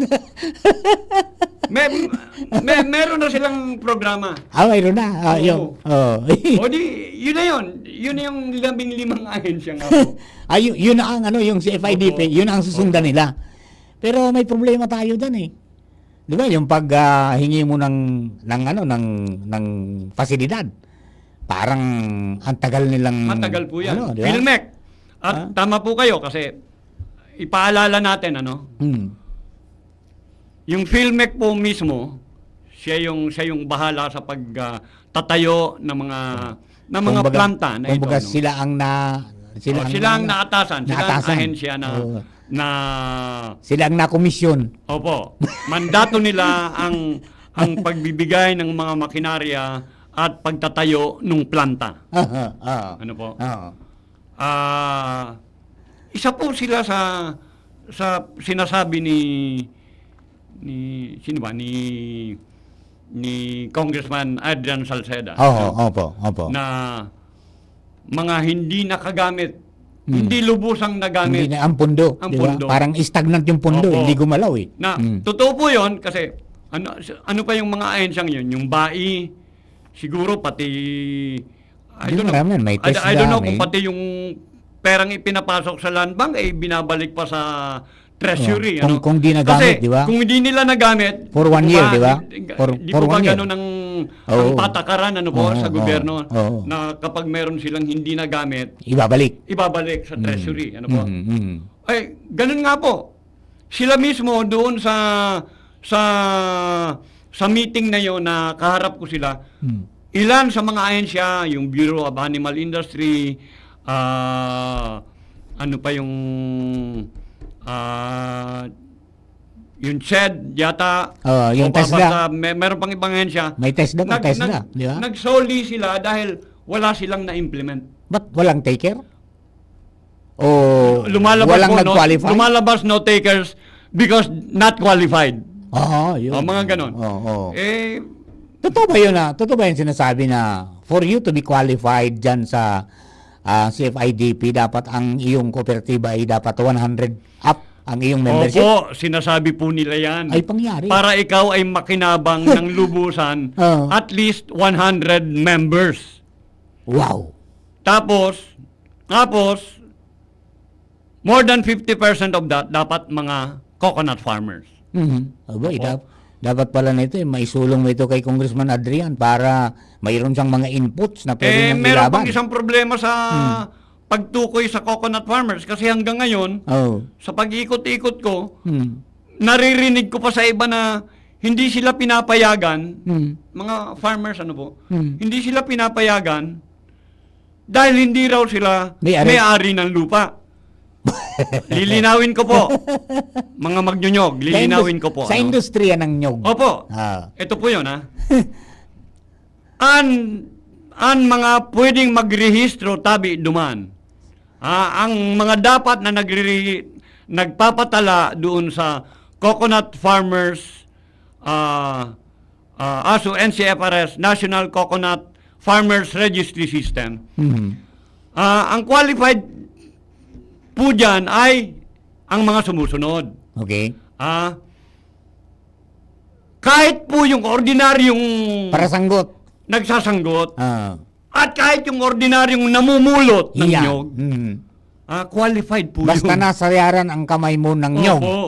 Meron na silang programa. Mayroon na. Oo. Yung. Oh. O di, yun na yun. Yun na yung 15 ahensya nga po. Yun na ang yung CFIDP, Opo. yun ang susundan nila. Pero may problema tayo diyan eh. 'Di ba? Yung pag hingi mo ng pasilidad. Parang ang tagal nilang Matagal po yan. di ba? Filmec. At tama po kayo kasi ipaalala natin yung Filmec po mismo, siya yung bahala sa pagtatayo ng mga planta na ito. Kumbaga no? sila ang Sila ang naatasan, sila ang ahensya na sila ang nakomisyon. opo, mandato nila ang pagbibigay ng mga makinarya at pagtatayo ng planta. Ano po? Isa po sila sa sinasabi ni sino ba ni Congressman Adrian Salceda Opo. na mga hindi nakagamit, hindi lubusang nagamit. Hindi na ang pundo, Ang di ba? pundo. Parang stagnant yung pundo, Opo. hindi gumalaw eh. Na totoo po 'yon kasi ano pa yung mga ahensyang 'yun, yung BAI siguro pati Marami yan, may TESDA, I don't know kung may- pati yung perang ipinapasok sa land bank ay binabalik pa sa treasury. Oh, kung di nagamit, Kasi di ba? kung hindi nila nagamit, For 1 year, di ba? Di For po ba 1 year. ganun ang Oo. patakaran sa gobyerno oo. na kapag meron silang hindi nagamit, Ibabalik. ibabalik sa treasury. Ano po? Mm. Ay, ganun nga po. Sila mismo doon sa meeting na yon na kaharap ko sila, ilan sa mga ahensya, yung Bureau of Animal Industry, ano pa yung CHED yata, Yung o basta TESDA. meron pang ibang ahensya. May TESDA pa, TESDA, di ba? Nagsoli sila dahil wala silang na-implement. Ba't walang taker? O Lumalabas walang po, nag-qualify? lumalabas no takers because not qualified. Yun. Mga ganon. Oo. Totoo ba yun Totoo ba yun sinasabi na for you to be qualified dyan sa CFIDP, dapat ang iyong kooperatiba ay dapat 100 up ang iyong membership? Opo, sinasabi po nila yan. Ay, pangyari. Para ikaw ay makinabang ng lubusan, Oo. at least 100 members. Wow. Tapos, more than 50% of that, dapat mga coconut farmers. Abay, dapat pala nito maisulong mo ito kay Congressman Adrian para mayroon siyang mga inputs na pwede niyang Meron ilaban. pang isang problema sa pagtukoy sa coconut farmers kasi hanggang ngayon, sa pag-ikot-ikot ko, naririnig ko pa sa iba na hindi sila pinapayagan, mga farmers hindi sila pinapayagan dahil hindi raw sila may-ari ng lupa. Lilinawin ko po, mga magnyonyog, lilinawin ko po. Sa industriya ng nyog. Opo, ito po yun Ang mga pwedeng magrehistro tabi duman. Ang mga dapat na nagpapatala doon sa Coconut Farmers ASO NCFRS, National Coconut Farmers Registry System. Ang qualified po dyan ay ang mga sumusunod. Okay. Kahit po yung ordinaryong Para sanggot. nagsasanggot, at kahit yung ordinaryong namumulot ng Iya. nyog, qualified po Basta yun. nasayaran ang kamay mo ng nyog. Opo.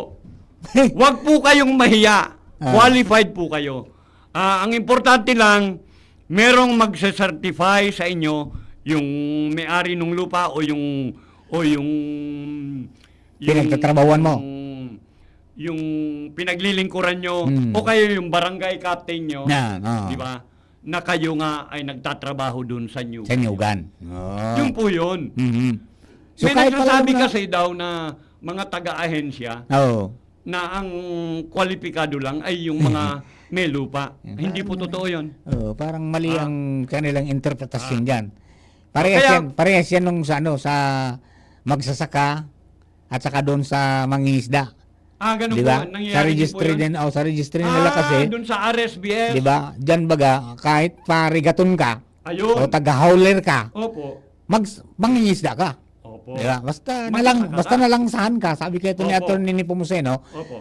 Huwag po kayong mahiya. Qualified po kayo. Ang importante lang, merong magse-certify sa inyo yung may-ari ng lupa o yung Pinagtatrabahuan mo. Yung pinaglilingkuran nyo o kayo yung barangay captain nyo, di ba? Na kayo nga ay nagtatrabaho dun sa New. Sa nyugan. Yung po yun. So, May kahit pala nagsasabi na- kasi daw na mga taga-ahensya na ang kwalipikado lang ay yung mga may lupa. Hindi po totoo yun. Parang mali ang kanilang interpretasyon diyan. Kaya- Parehas yan nung sa magsasaka at saka doon sa mangingisda. Ganun Di po. ba? Nangyayari Sa din po registry yun. din, sa registry nila kasi, Doon sa RSBS. di ba? Diyan baga, kahit parigaton ka, o Ayun. taga-hauler ka, Opo. mangingisda ka. Opo. Opo. Di ba? Basta Magsasaka. basta nalangsahan ka, sabi kay ito ni Opo. Atty. Nepomuceno, Opo.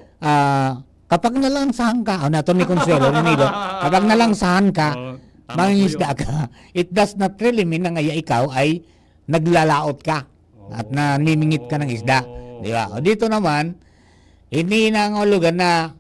kapag nalangsahan ka, ni Atty. Consuelo, Nilo, kapag nalangsahan ka, Oo, tama mangingisda po ka, it does not really mean na ngaya ikaw ay naglalaot ka at namimingit ka ng isda. Di ba? O dito naman, hindi na ang ulugan na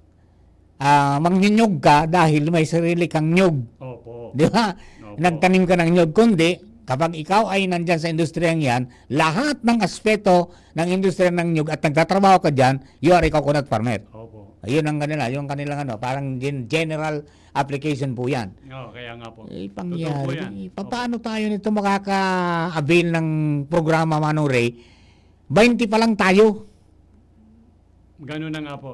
manghinyog ka dahil may sarili kang nyog. Opo. Di ba? Opo. Nagtanim ka ng nyog, kundi kapag ikaw ay nandyan sa industriyang yan, lahat ng aspeto ng industriya ng nyog at nagtatrabaho ka dyan, you are a coconut farmer. Opo. Ayun ang kanila, yung kanilang parang general application po yan. Oo, kaya nga po. Eh, Totoo po yan. pangyari, paano tayo nito makaka-avail ng programa, Manong Ray? 20 pa lang tayo. Ganun na nga po.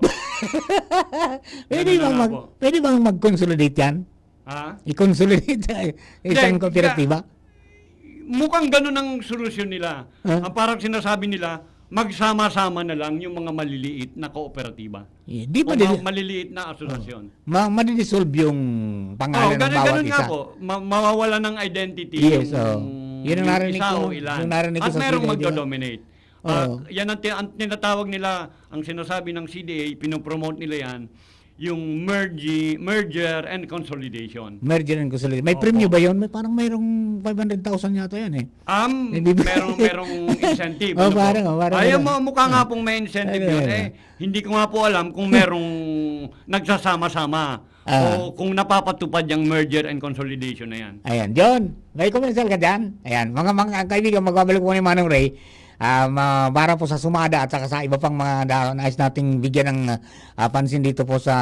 Pwede Ganun na nga po. pwede bang mag-consolidate yan? Ha? I-consolidate isang Hindi, kooperatiba? Mukhang ganun ang solusyon nila. Huh? Ang parang sinasabi nila, magsama-sama na lang yung mga maliliit na kooperatiba. Di O ba maliliit na asosasyon. madidissolve yung pangalan ng bawat ganun isa? nga po. Mawawala ng identity Yes, Yun ang yung narinig isa ko. o ilan. Yung narinig ko At sa merong CDA. magdodominate. Oo. Yan ang tinatawag nila, ang sinasabi ng CDA, pinopromote nila yan, yung merger and consolidation. Merger and consolidation. May Opo. premium ba yun? Parang mayroong 500,000 yata yan eh. Merong incentive. Oh, ano po? parang Ayaw ganun. mukha nga pong may incentive Ano yun. yan? Hindi ko nga po alam kung merong nagsasama-sama o kung napapatupad yung merger and consolidation na yan. Ayan, John, may commercial ka dyan? Ayan, mga kaibigan, magbabalik po ni Manong Ray. Para po sa sumada at saka sa iba pang mga nais nating bigyan ng pansin dito po sa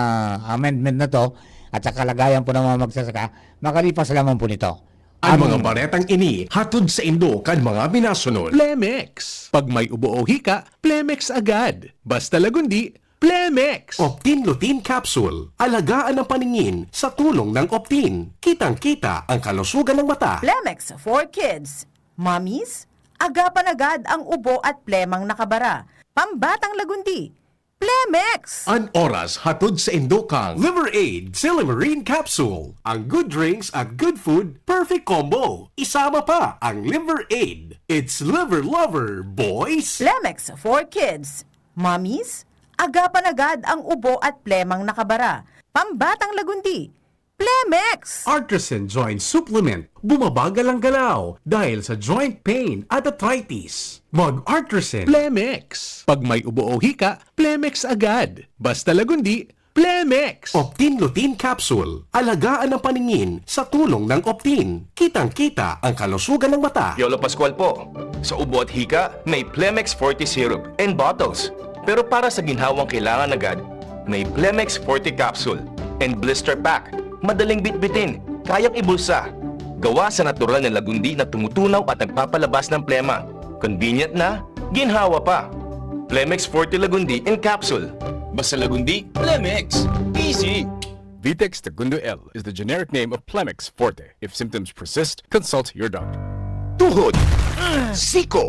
amendment na to at sa kalagayan po ng mga magsasaka, makalipas lamang po nito. Ang mga baretang ini, hatod sa Indo kan mga binasunod. Plemex. Pag may ubo o hika, Plemex agad. Basta lagundi, Plemex. Optin Lutein Capsule. Alagaan ang paningin sa tulong ng Optin. Kitang-kita ang kalusugan ng mata. Plemex for kids. Mommies, agapan agad ang ubo at plemang nakabara. Pambatang lagundi. Plemex! An oras hatod sa Indokang Liver Aid Silimarine Capsule. Ang good drinks at good food, perfect combo. Isama pa ang Liver Aid. It's liver lover, boys! Plemex for kids. Mommies, agapan agad ang ubo at plemang nakabara. Pambatang lagundi. Plemex! Artisan Joint Supplement. Bumabagal ang galaw dahil sa joint pain at arthritis. Mag-Artisan Plemex. Pag may ubo o hika, Plemex agad. Basta lagundi, Plemex. Optin Lutein Capsule. Alagaan ang paningin sa tulong ng Optin. Kitang-kita ang kalusugan ng mata. Yolo Pascual po. Sa ubo at hika, may Plemex Forte Syrup and bottles. Pero para sa ginhawang kailangan agad, may Plemex Forte Capsule and Blister Pack. Madaling bitbitin, kayang ibulsa. Gawa sa natural na lagundi na tumutunaw at nagpapalabas ng plema. Convenient na, ginhawa pa. Plemex Forte Lagundi in Capsule. Basta lagundi, Plemex. Easy! Vitex Segundo L is the generic name of Plemex Forte. If symptoms persist, consult your doctor. Tuhod, siko,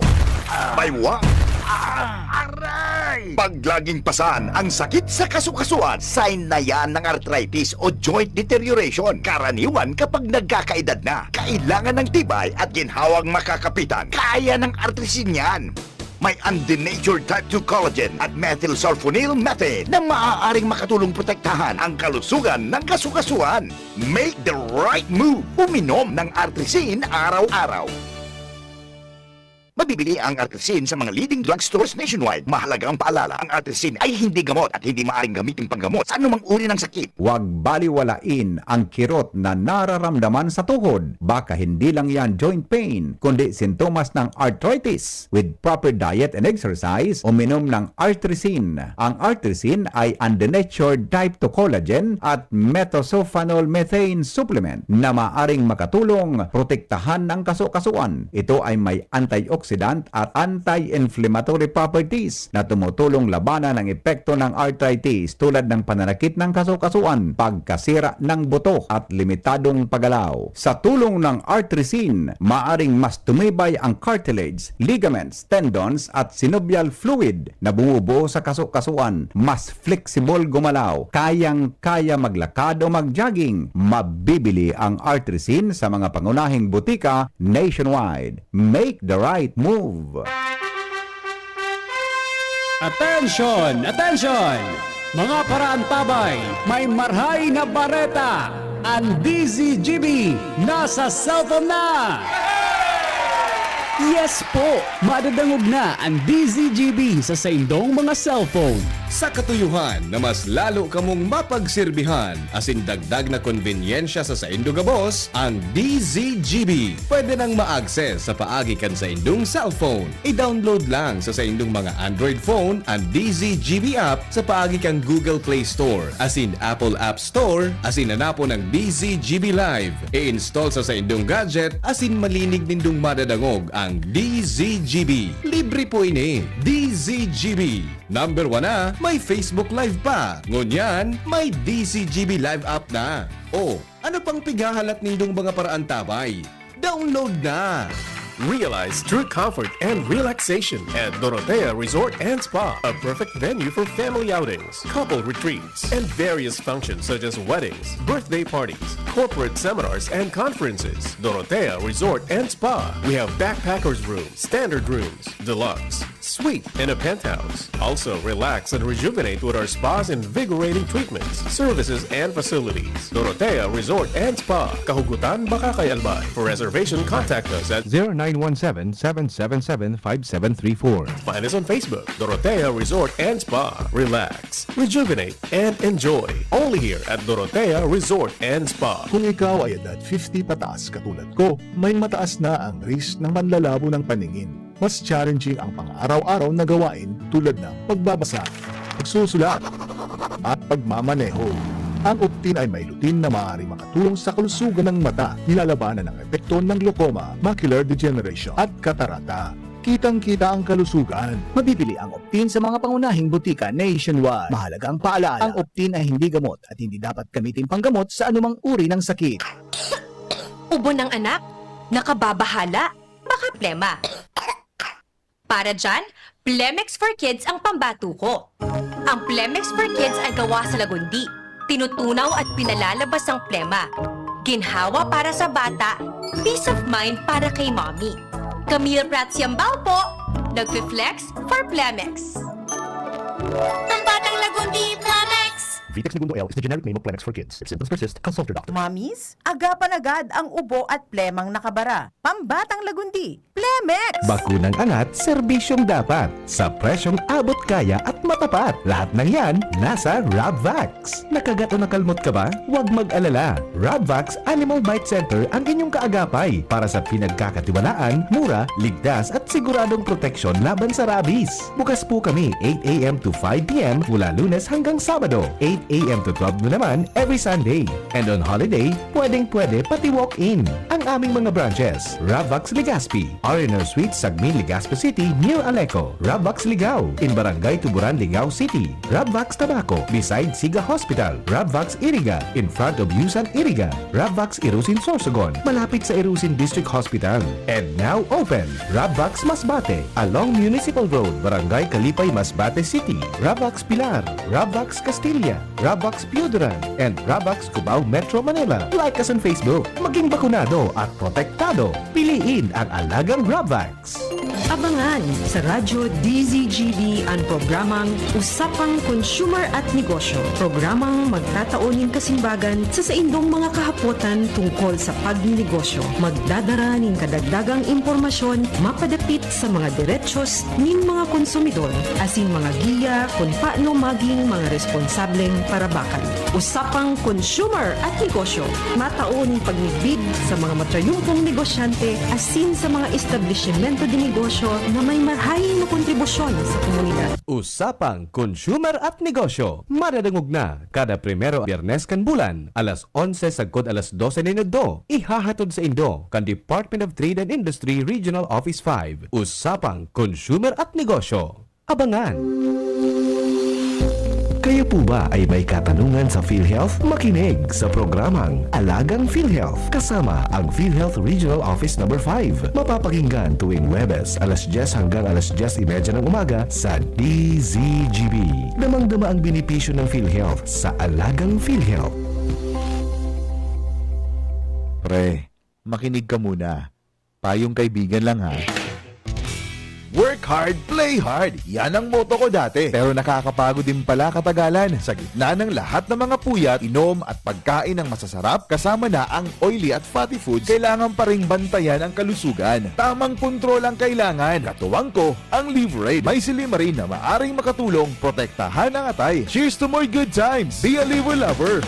baywa, aray! Pag laging pasan ang sakit sa kasukasuan, sign na yan ng arthritis o joint deterioration. Karaniwan kapag nagkakaedad na, kailangan ng tibay at ginhawang makakapitan. Kaya ng artrisin yan. May undenatured type 2 collagen at methylsulfonyl methane na maaaring makatulong protektahan ang kalusugan ng kasukasuan. Make the right move. Uminom ng artrisin araw-araw. Mabibili ang artrisin sa mga leading drugstores nationwide. Mahalaga ang paalala, ang artrisin ay hindi gamot at hindi maaaring gamitin panggamot sa anumang uri ng sakit. Huwag baliwalain ang kirot na nararamdaman sa tuhod. Baka hindi lang yan joint pain, kundi sintomas ng arthritis. With proper diet and exercise, uminom ng artrisin. Ang artrisin ay undenatured type 2 collagen at methylsulfonyl methane supplement na maaring makatulong protektahan ng kasukasuan. Ito ay may antioxidant at anti-inflammatory properties na tumutulong labanan ang epekto ng arthritis tulad ng pananakit ng kasukasuan, pagkasira ng buto at limitadong paggalaw. Sa tulong ng artrisin, maaring mas tumibay ang cartilage, ligaments, tendons at synovial fluid na bumubuo sa kasukasuan. Mas flexible gumalaw, kayang-kaya maglakad o mag-jogging. Mabibili ang artrisin sa mga pangunahing butika nationwide. Make the right move. Attention! Attention! Mga paraantabay, may marhay na bareta! Ang DZGB nasa cellphone na! Yes po! Madadangog na ang DZGB sa saindong mga cellphone. Sa katuyuhan na mas lalo kamong mapagsilbihan asin dagdag na konbinyensya sa saindo gabos, ang DZGB pwede nang ma-access sa paagi kan sa indong cellphone. I-download lang sa saindong mga Android phone ang DZGB app sa paagi kang Google Play Store asin Apple App Store asin hanapo ng DZGB Live. I-install sa indong gadget asin malinig nindong madadangog ang DZGB. Libre po ini. DZGB. Number 1 na, may Facebook Live pa. Ngunyan, may DZGB Live app na. O, ano pang pigahalat nindong mga paraantabay? Download na! Realize true comfort and relaxation at Dorotea Resort and Spa, a perfect venue for family outings, couple retreats, and various functions such as weddings, birthday parties, corporate seminars, and conferences. Dorotea Resort and Spa. We have backpackers rooms, standard rooms, deluxe, suite, and a penthouse. Also, relax and rejuvenate with our spa's invigorating treatments, services, and facilities. Dorotea Resort and Spa, Kahugutan, Bakakay, Albay. For reservation, contact us at 0917-777-5734. Find us on Facebook, Dorotea Resort and Spa. Relax, rejuvenate, and enjoy. Only here at Dorotea Resort and Spa. Kung ikaw ay edad 50 pataas katulad ko, may mataas na ang risk ng panlalabo ng paningin. Mas challenging ang pang-araw-araw na gawain tulad ng pagbabasa, pagsusulat, at pagmamaneho. Ang Optin ay may lutin na maaaring makatulong sa kalusugan ng mata, nilalabanan ng epekto ng glaucoma, macular degeneration at katarata. Kitang-kita ang kalusugan. Mabibili ang Optin sa mga pangunahing butika nationwide. Mahalagang paalala, ang Optin ay hindi gamot at hindi dapat gamitin panggamot sa anumang uri ng sakit. Ubo ng anak? Nakababahala? Baka plema. Para dyan, Plemex for Kids ang pambato ko. Ang Plemex for Kids ay gawa sa lagundi. Tinutunaw at pinalalabas ang plema. Ginhawa para sa bata, peace of mind para kay mommy. Camille Prats Yambao po, nagfi-flex for Plemex. Pambatang lagundi, Plemex! Vitex Segundo L is the generic name of Plemex for kids. If symptoms persist, consult your doctor. Mamis, agapan agad ang ubo at plemang nakabara. Pambatang lagundi, Plemex! Bakunang angat, serbisyong dapat. Sa presyong abot kaya at matapat. Lahat ng yan, nasa Rabvax. Nakagat o nakalmot ka ba? Huwag mag-alala. Rabvax Animal Bite Center ang inyong kaagapay para sa pinagkakatiwalaan, mura, ligtas at siguradong proteksyon laban sa rabies. Bukas po kami 8 a.m. to 5 p.m. mula Lunes hanggang Sabado, 8 a.m. to 12 noon naman every Sunday. And on holiday, pwedeng-pwede pati walk-in. Ang aming mga branches, Rabvax Legazpi, R&R Suite, Sagmin, Legazpi City, near Aleco. Rabvax Ligao, in Barangay Tuburan, Ligao City. Rabvax Tabaco, beside Siga Hospital. Rabvax Iriga, in front of Yusan Iriga. Rabvax Irusin Sorsogon, malapit sa Irusin District Hospital. And now open, Rabvax Masbate, along Municipal Road, Barangay Kalipay, Masbate City. Rabvax Pilar, Rabvax Castilla, Rabvax Piudaran, and Rabvax Cubao Metro Manila. Like us on Facebook. Maging bakunado at protektado. Piliin ang alagang Rabvax. Abangan sa Radyo DZGB ang programang Usapang Consumer at Negosyo. Programang magtataonin kasimbagan sa saindong mga kahapotan tungkol sa pagnegosyo. Magdadara ng kadagdagang impormasyon mapadapit sa mga diretsyon ng mga konsumidor asin mga giya kung paano maging mga responsableng parabakan. Usapang Consumer at Negosyo. Mataon pagnigbid sa mga matrayumpong negosyante asin sa mga establishmento de negosyo na may marhaing na kontribusyon sa komunidad. Usapang Consumer at Negosyo. Madadangog na kada primero Biyernes kan bulan, alas 11 sagkod alas 12 minuto. Ihahatod sa Indo kan Department of Trade and Industry Regional Office 5. Usapang Consumer at Negosyo. Abangan! Kayo po ba ay may katanungan sa PhilHealth? Makinig sa programang Alagang PhilHealth kasama ang PhilHealth Regional Office No. 5. Mapapakinggan tuwing Webes alas 10 hanggang alas 10:30 ng umaga sa DZGB. Damang-dama ang benepisyo ng PhilHealth sa Alagang PhilHealth. Pre, makinig ka muna. Payong kaibigan lang ha. Work hard, play hard. Yan ang motto ko dati. Pero nakakapagod din pala katagalan. Sa gitna ng lahat ng mga puyat, inom at pagkain ng masasarap, kasama na ang oily at fatty foods, kailangan pa ring bantayan ang kalusugan. Tamang kontrol ang kailangan. Katuwang ko, ang Liverade. May silimarin na maaring makatulong protektahan ang atay. Cheers to more good times. Be a liver lover.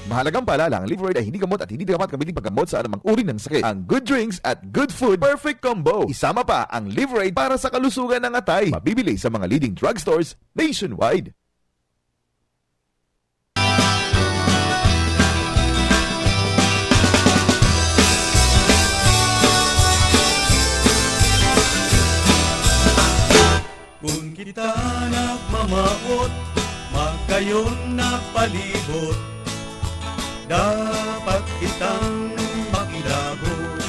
Mahalagang paalala, ang Liverade ay hindi gamot at hindi dapat gamitin paggamot sa anumang uri ng sakit. Ang good drinks at good food, perfect combo. Isama pa ang Liverade para sa kalusugan ng atay. Mabibili sa mga leading drugstores nationwide. Kung kita nagmamaot, magkayon na palibot, dapat kitang makilabot.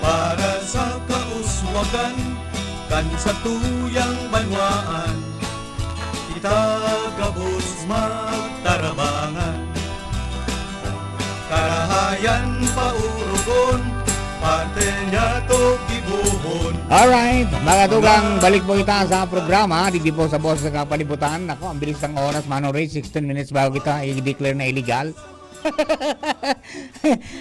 Para sa kauswagan, kan sa tuyang banwaan, kita gabos magtarabangan. Karahayan paurugon, parte niya to gibuhon. Alright, mga tugang, balik po kita sa programa dito po sa Boses ng Kapalibutan. Ako, ang bilis ng oras, Manong Ray, 16 minutes bago kita i-declare na illegal.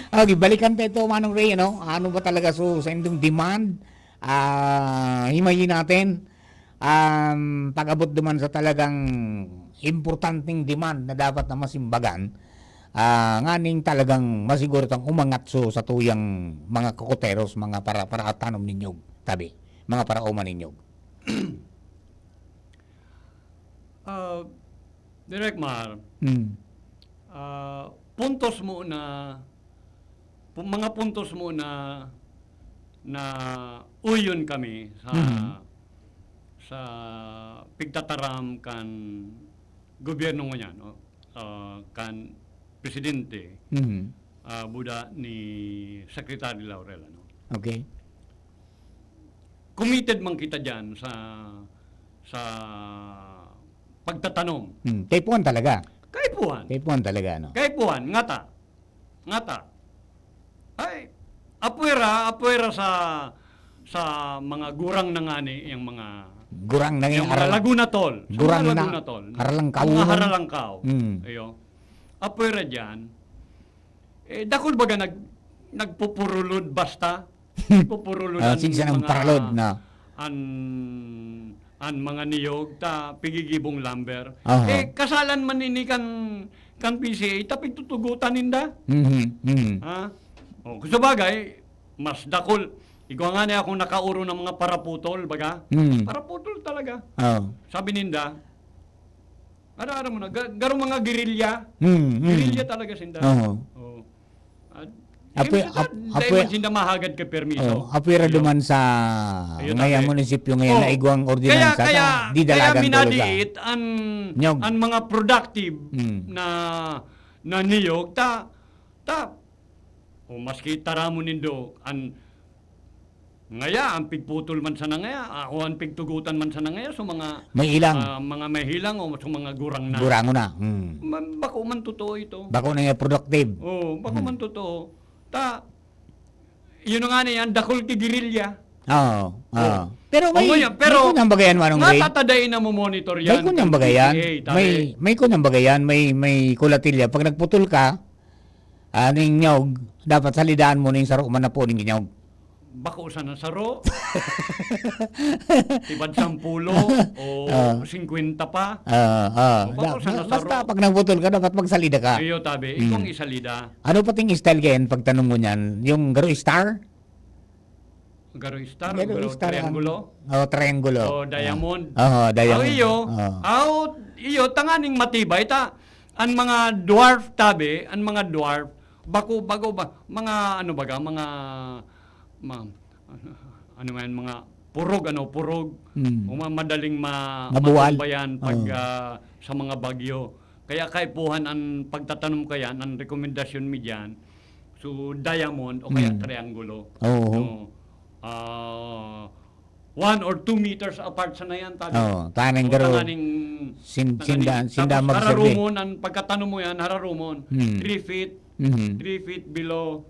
Okay, balikan tayo Manong Ray, ano? Ano ba talaga sa indong demand? Himayin natin. Pag-abot naman sa talagang importanteng demand na dapat na masimbagan, nganing talagang masiguro tang umangat sa tuyang mga kokoteros, mga para tanom ninyo tabi, mga para uman ninyo. Direk Mar, puntos mo na mga puntos mo na uyon kami sa pigtataram kan gobyerno mo yan, no? Kan presidente buda ni Secretary Laurel, ano? Okay. Committed man kita diyan sa pagtatanom. Kaipuan talaga. Kaipuan talaga, no. Kaipuan ngata. Ay apuera sa mga gurang na ngani yung mga gurang na yung mga Laguna Tol. Gurang na Laguna Tol. Haralangkaw. Mga haralangkaw. Ayo. Apuera diyan. Dakol baga nagpupurulod basta. Nagpupurulod Sinsa ng paralod na. An mga niyog ta pigigibong lumber. Kasalan man ini kan PCA ta pigtutugutan ninda. Ha? Gusto bagay mas dakol. Ikaw nga niya akong nakauro ng mga paraputol baga. Paraputol talaga. Sabi ninda, ara mo na, garo mga gerilya. Gerilya talaga sinda. Apoy sinda mahagad ka permiso. Apira duman sa ngayon munisipyo ngayon na igwang ordinansa kaya di dalagan minadiit an mga productive na niyog ta maski taramo nindo ngaya ang pigputol man sa ngaya ako ang pigtugutan man sa ngaya so mga may ilang mga may hilang o so mga gurang na bako man totoo ito bako na productive bako man totoo yun nga niyan dakol ki gerilya pero may kunyang bagayan Manong Ray matataday na mo monitor yan may kunyang bagayan may kunyang bagayan may kulatilya pag nagputol ka aning nyog dapat salidaan mo ning saro man na po ning nyog bako sa nasaro tibad 10 o 50 pa basta pag nagputol ka dapat magsalida ka iyo tabi ikong isalida ano pating style gayon pag tanong mo niyan yung garo star triangulo triangulo diamond diamond iyo tanganing matibay ta ang mga dwarf tabi ang mga dwarf bako mga ano baga mga mga purog madaling matumbayan pag sa mga bagyo kaya kaipuhan ang pagtatanom kayan ang rekomendasyon mi diyan so diamond o kaya triangulo 1 or 2 meters apart sa nayan tanang garo sinda mag-survey hararumon ang pagkatanom mo yan hararumon 3 feet 3 feet below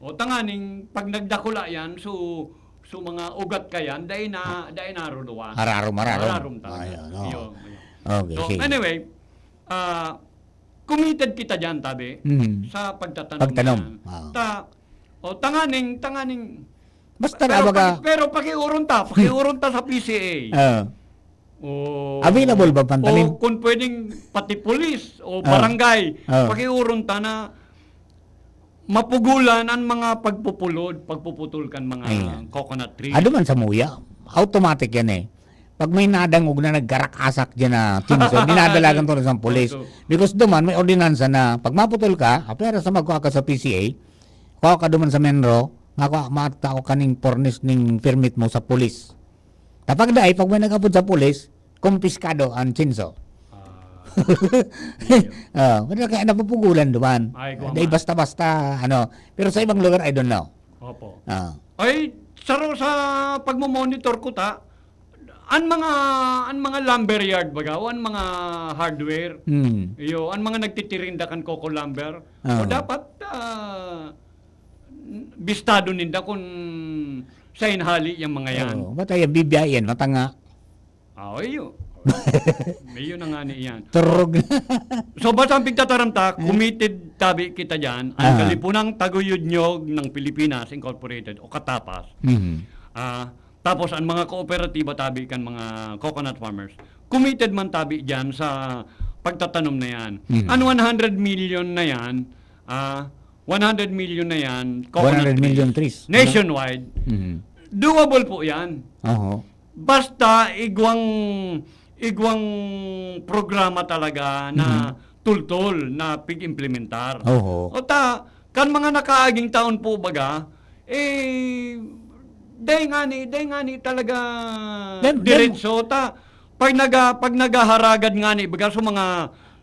o tanganing pag nagdakula yan so so mga ugat kayan, dahil naruduan. Hararum. Ta. Ayun, oh. Iyo. Okay, So, sige. anyway, committed kita dyan, tabi, sa pagtatanong yan. Tanganing, Basta na baga, pero pakiurong ta sa PCA. available ba pantanim? O kung pwedeng pati pulis o barangay, pakiurong ta na mapugulan ang mga pagpuputol kan mga coconut trees. Ano man sa muya, automatic yan eh. Pag may nadangog na nagkarakasak dyan na tinso, dinadalagan to sa pulis. Because duman, may ordinansa na pag maputol ka, apera sa magkuha ka sa PCA, kuha ka duman sa Menro, matao ka ning pornis ning permit mo sa pulis. Kapag dahil, pag may nagapod sa pulis, kumpiskado ang chinso. Pero kaya napupugulan duman. Dahil basta-basta, Pero sa ibang lugar, I don't know. Opo. Ay, saro sa pagmo-monitor ko ta, ang mga lumberyard baga, o ang mga hardware, iyo, ang mga nagtitirinda kan coco lumber, o dapat bistado ninda kung sa inhali yung mga yan. Ba't ay bibiyayan, matanga. Iyo. Mayo na nga ni yan. Turog. So, basta ang pigtataramta, committed tabi kita dyan, ang Kalipunang Taguyod-Nyog ng Pilipinas Incorporated, o Katapas. Tapos, ang mga kooperatiba tabi kan mga coconut farmers, committed man tabi dyan sa pagtatanom na yan. Ang 100 million na yan, 100 million na yan, coconut 100 million trees. Nationwide. Doable po yan. Basta igwang programa talaga na tultol na pig-implementar. O kan mga nakaaging taon po baga, day nga ni talaga diretso ta. Pag nagaharagad nga ni baga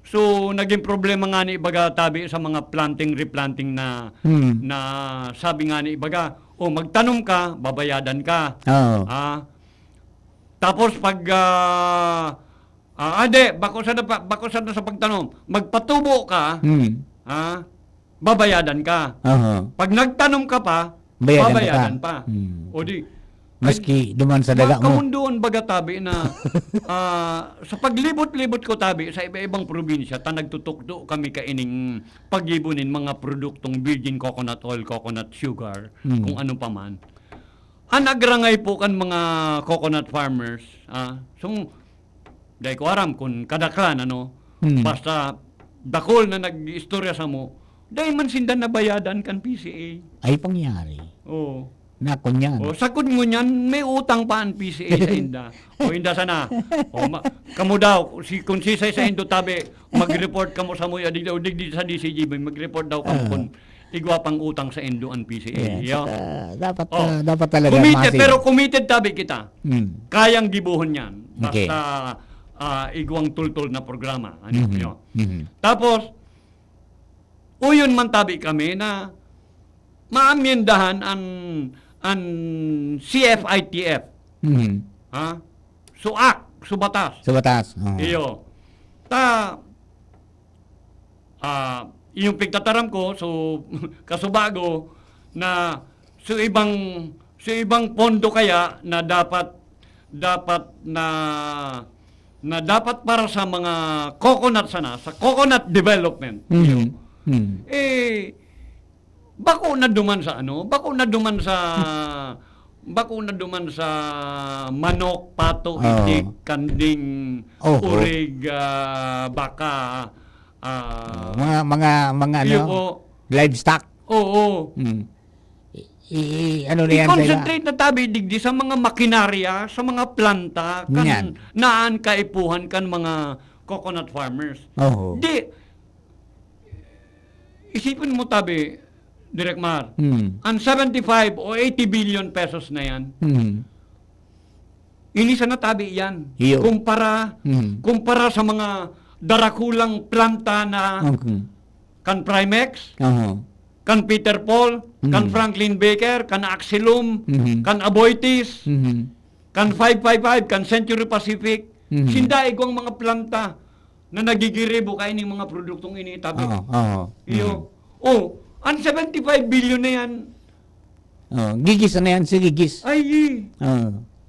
so naging problema nga ni baga tabi sa mga replanting na sabi nga ni baga, magtanom ka, babayadan ka. Tapos pag bako sana sa pagtanom, magpatubo ka, babayadan ka. Pag nagtanom ka pa, babayadan pa. O di, maski duman sa daga mo. Kamundoon baga tabi na sa paglibot-libot ko tabi sa iba-ibang probinsya, nagtutukdo kami kaining pagibunin mga produktong virgin coconut oil, coconut sugar, kung ano pa man. Nagrangay po kan mga coconut farmers. So, dahil ko aram kung kadaklan, basta dakol na nag-istorya sa mo, dahil man sindan na bayadan kan PCA. Ay pangyari. Oo. Nakon yan. Sakod mo niyan, may utang pa ang PCA sa inda. Inda sana. Kamu daw, kung sisay sa indo tabi, mag-report kamo sa mo, digdi sa DCGB, mag-report daw kamo kung igwa pang utang sa indo ang PCA. Dapat talaga committed, massive. pero committed tabi kita. Kayang gibuhon yan. Okay. Basta igwang tultol na programa. Tapos, uyon man tabi kami na maamyendahan ang CFITF. Subatas. Iyo. Yung pigtataram ko, kasubago, na sa ibang pondo kaya na dapat para sa mga coconut sana, sa coconut development. Bako na duman sa manok, pato, itik, kanding, urig, baka, mga livestock. Oo. I-concentrate na tabi digdi sa mga makinarya, sa mga planta, naan kaipuhan kan mga coconut farmers. Di, isipin mo tabi, Direk Mar, ang 75 o 80 billion pesos na yan, inisa na tabi yan. Kumpara sa mga darakulang planta na kan Primex, kan Peter Paul, kan Franklin Baker, kan Axilum, kan Aboitiz, kan 555, kan Century Pacific, sinda igwang mga planta na nagigiribo kayo ng mga produktong ini tabi. Ang 75 billion na yan, Gigis na yan, si Gigis. Ay,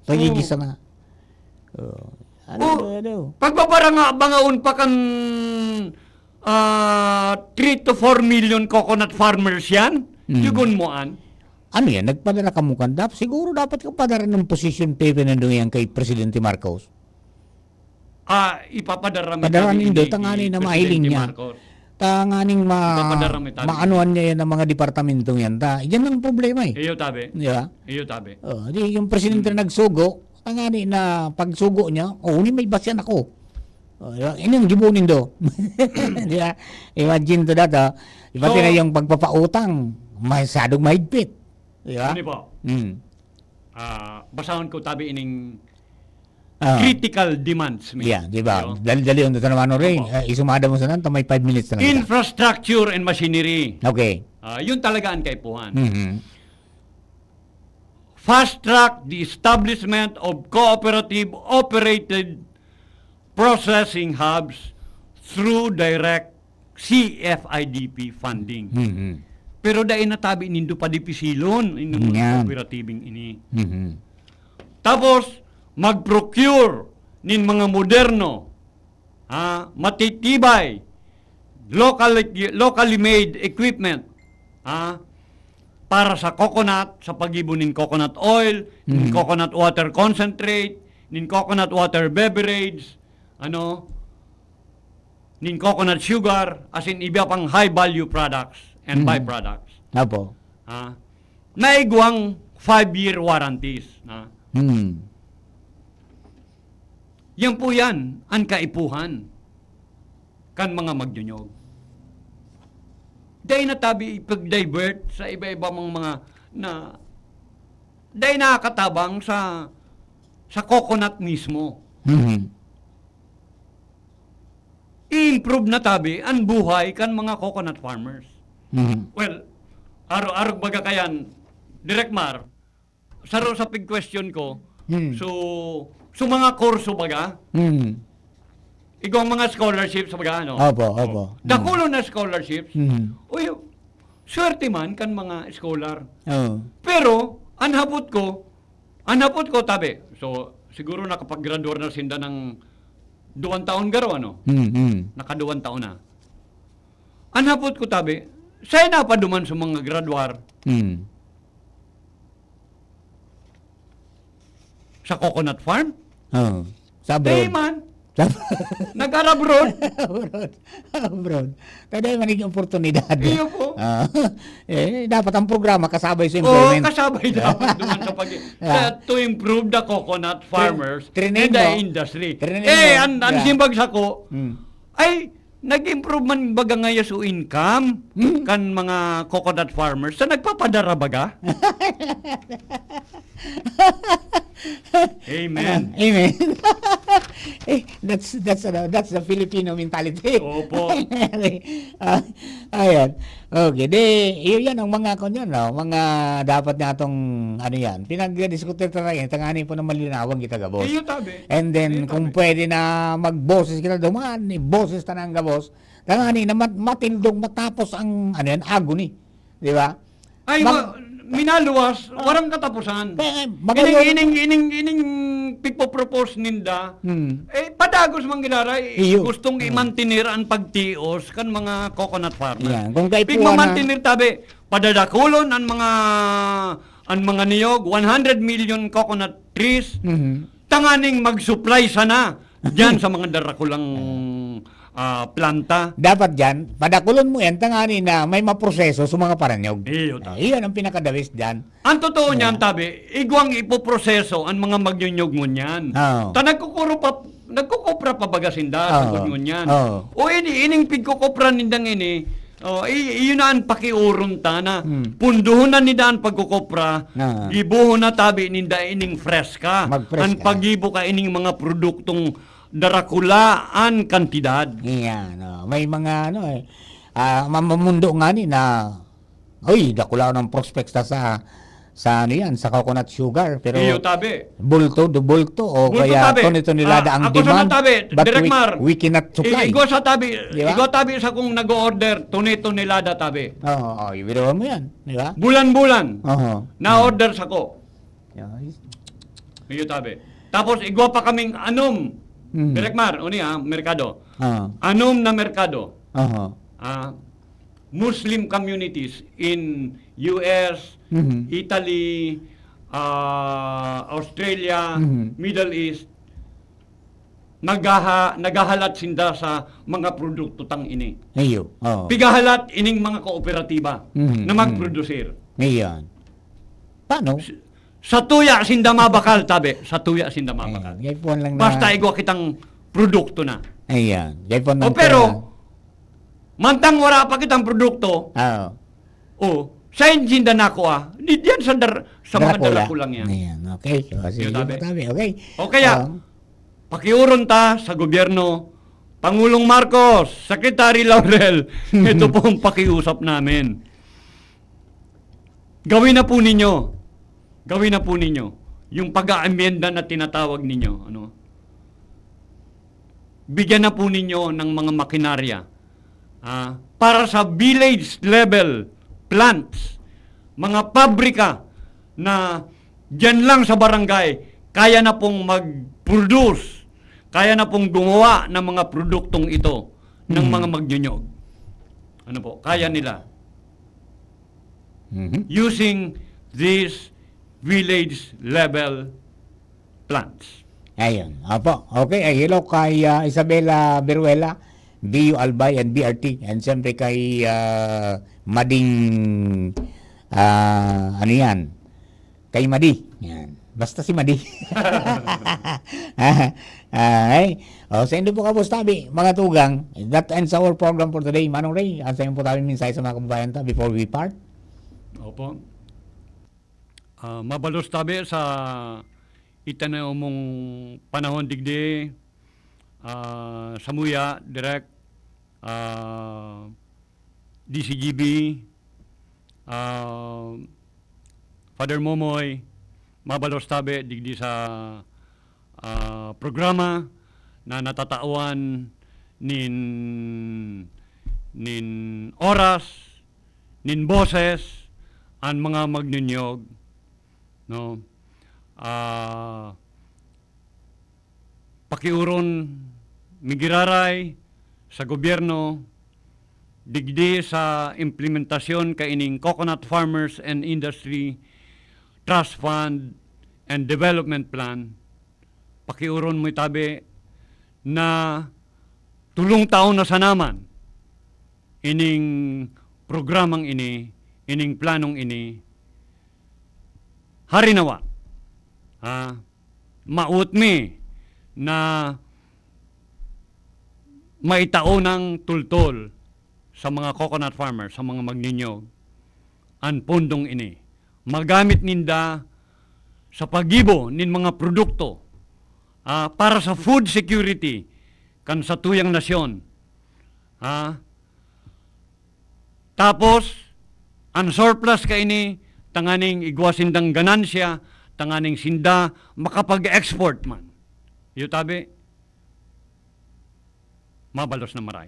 Pagigis na. Ano? Pagbabangaon pa kan 3 to 4 million coconut farmers yan. Yugon mo an. Ano yan? Nagpadala ka mo kandap? Siguro dapat ka padala ng position paper na doon yan kay Presidente Marcos. Ipapadarami Padaramin do, tangani na mahiling niya. Tanganing Ipapadarami tabi. maanuan niya yan ng mga departamentong yan. Yan ang problema eh. Iyo tabi. Di ba? Iyo tabi. Di yung presidente na nagsugo, tangani na pagsugo niya, ni may basyan ako. Ini ang gibunin do. Di ba? Imagine to that, Pati na yung pagpapautang, masyadong mahigpit. Di ba? Ano po? Basahan ko tabi ining critical demands. Yeah, di ba? Dali-dali yung naman rin. Isumada mo sa nanto, may 5 minutes na lang. Infrastructure and machinery. Okay. Yun talaga ang kaipuhan. Fast track the establishment of cooperative operated processing hubs through direct CFIDP funding. Pero dahil natabi nindo pa di pisilon inyong kooperatibing ini. Tapos mag-procure nin mga moderno, matitibay, locally made equipment, para sa coconut, sa pag-ibon nin coconut oil, nin coconut water concentrate, nin coconut water beverage, nin coconut sugar, as in iba pang high value products and byproducts. Apo. Naigwang 5-year warranties. Yan po yan, ang kaipuhan kan mga magnyonyog. Dahil natabi ipag-divert sa iba-iba mga dahil nakakatabang sa coconut mismo. I-improve na tabi ang buhay kan mga coconut farmers. Well, araw-araw baga kayan, Direk Mar, saro sa pig-question ko, so mga kurso baga, igong mga scholarships baga, Opo. Dakulo na scholarships, uy, swerte man kan mga scholar. Pero, anhapot ko tabi, so siguro nakapag-graduate na sinda ng 2 taon garo, Naka 2 taon na. Anhapot ko tabi, say na pa duman sa mga graduar, sa coconut farm? Sa abroad. Hey man, nag-arabroad. Abroad. Kaya manig oportunidad. Iyo po. Dapat ang programa kasabay sa employment. Kasabay dapat duman sa to improve the coconut farmers and the industry. Ang simbag sa ko, ay, nag-improve man baga ngayon sa income kan mga coconut farmers sa nagpapadara baga? Amen. Amen. That's the Filipino mentality. Opo. Ayan. Okay, yan ang mga mga dapat natong yan. Pinag-diskutir talaga tangani po na malinawang kita gabos. Iyo tabi. And then kung pwede na magboses kita duman, boses tanang gabos. Tangani na matindong matapos ang agony. Di ba? Ay, minaluwas, warang katapusan. Ining pigpo-propose ninda, padagos mang ginaray, gustong i-mantinir ang pagtios kan mga coconut farmers. Yeah, kung kay Pigmamantinir tabi, padadakulon ang mga niyog, 100 million coconut trees, tanganing mag-supply sana diyan sa mga darakulang planta. Dapat dyan, padakulon mo yan, tangani na may maproseso sa mga paranyog. Iyan ang pinakadawis dyan. Ang totoo niyan, tabi, igwang ipoproseso ang mga magnyonyog mo niyan. Ta nagkukupra pa bagasinda sa ngunyan. O ining pigkukupra nindang ini, iyon na ang pakiuron ta na punduhon na nidaan pagkukupra, gibuhon na tabi ninda ining freska. Ang pagibo ka ining mga produktong darakulaan kantidad. Yan, may mga mamamundo nga ni na dakula ng prospects sa sa ano yan, sa coconut sugar. Pero Iyo tabi. bulto, do bulto, o Bulto kaya tabi. tonelada ang ako demand, sa tabi, but Direk Mar. we cannot supply. Igo sa tabi, Di ba? igo tabi sa kung nag-order, tonelada tabi. Oo, ibiro mo yan, di ba? Bulan-bulan, Oo. na-order sa ko. Yes. Iyo tabi. Tapos igwa pa kaming anom. Direk Mar, uni merkado. Oo. Anom na merkado. Oo. Muslim communities in US, Italy, Australia, Middle East, nagahalat sinda sa mga produkto tang ini. Ayo. Oo. Pigahalat ining mga kooperatiba na magprodusir. Ngayon. Paano? Sa tuya sinda mabakal tabi, sa tuya sinda mabakal. Gaypon lang na. Basta igwa kitang produkto na. Ayan. Gaypon O lang. pero mantang wala pa kitang produkto, Oo. sa sinda nako di diyan sa mga dala ko lang yan. Ayan. Okay. So, sige, Yung tabi. tabi. Okay. O kaya, pakiuron ta sa gobyerno, Pangulong Marcos, Secretary Laurel, ito po ang pakiusap namin. Gawin na po ninyo yung pag-aamyenda na tinatawag ninyo. Bigyan na po ninyo ng mga makinarya para sa village level plants, mga pabrika na dyan lang sa barangay, kaya na pong mag-produce, kaya na pong gumawa ng mga produktong ito ng mga magnyonyog. Kaya nila. Using these village level plants. Ayun. Opo. Okay. Ay, hello kay Isabela Beruela, BU Albay and BRT. And siyempre kay Mading ano yan? Kay Madi. Yan. Basta si Madi. Ay. Sa indo po kapos tabi, mga tugang. That ends our program for today. Manong Ray, ang sayo po tayo minsay sa mga kababayan ta before we part. Opo. Mabalos tabi sa itanaw mong panahon digdi, Samuya, Direk, DCGB, Father Momoy, mabalos tabi digdi sa programa na natatawan nin oras, nin boses, ang mga magnunyog, no? Pakiuron migiraray sa gobyerno digdi sa implementasyon kaining Coconut Farmers and Industry Trust Fund and Development Plan. Pakiuron mo itabi na tulong taon na sanaman ining programang ini, ining planong ini, harinawa. Maut mi na maitao ng tultol sa mga coconut farmers, sa mga magninyog, ang pondong ini. Magamit ninda sa pagibo nin mga produkto para sa food security kan sa tuyang nasyon. Tapos, ang surplus ka ini, tanganing igwasindang ganansya, tanganing sinda, makapag-export man. Tabi, mabalos na maray.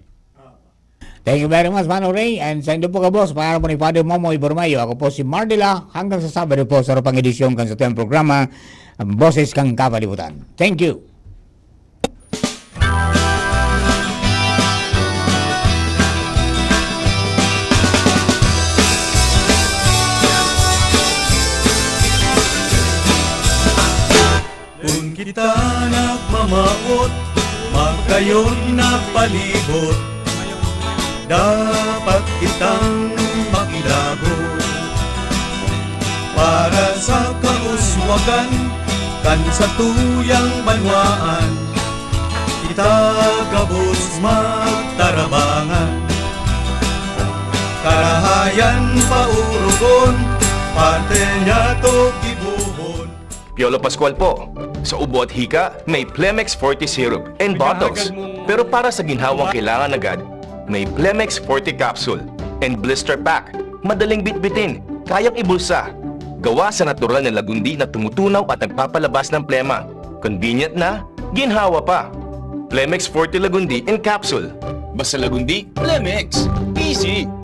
Thank you very much, Manong Ray. And sa indo po ka, boss, para po ni Father Momoy Bormayo, ako po si Mardila, hanggang sa Sabado po sa pang edisyon kan sa tuyang programa, Boses kang Kapalibutan. Thank you. Kung kita nagmamaot, magkayo'n na palibot, dapat kitang makilagot. Para sa kauswagan, kan sa tuyang banwaan, kita gabos magtarabangan. Karahayan paurugon, parte niya to gibuhon. Piolo Pascual po. Sa ubo at hika, may Plemex Forte Syrup and bottles. Pero para sa ginhawang kailangan agad, may Plemex Forte Capsule and Blister Pack. Madaling bitbitin, kayang ibulsa. Gawa sa natural na lagundi na tumutunaw at nagpapalabas ng plema. Convenient na, ginhawa pa. Plemex Forte Lagundi in capsule. Basta lagundi, Plemex. Easy!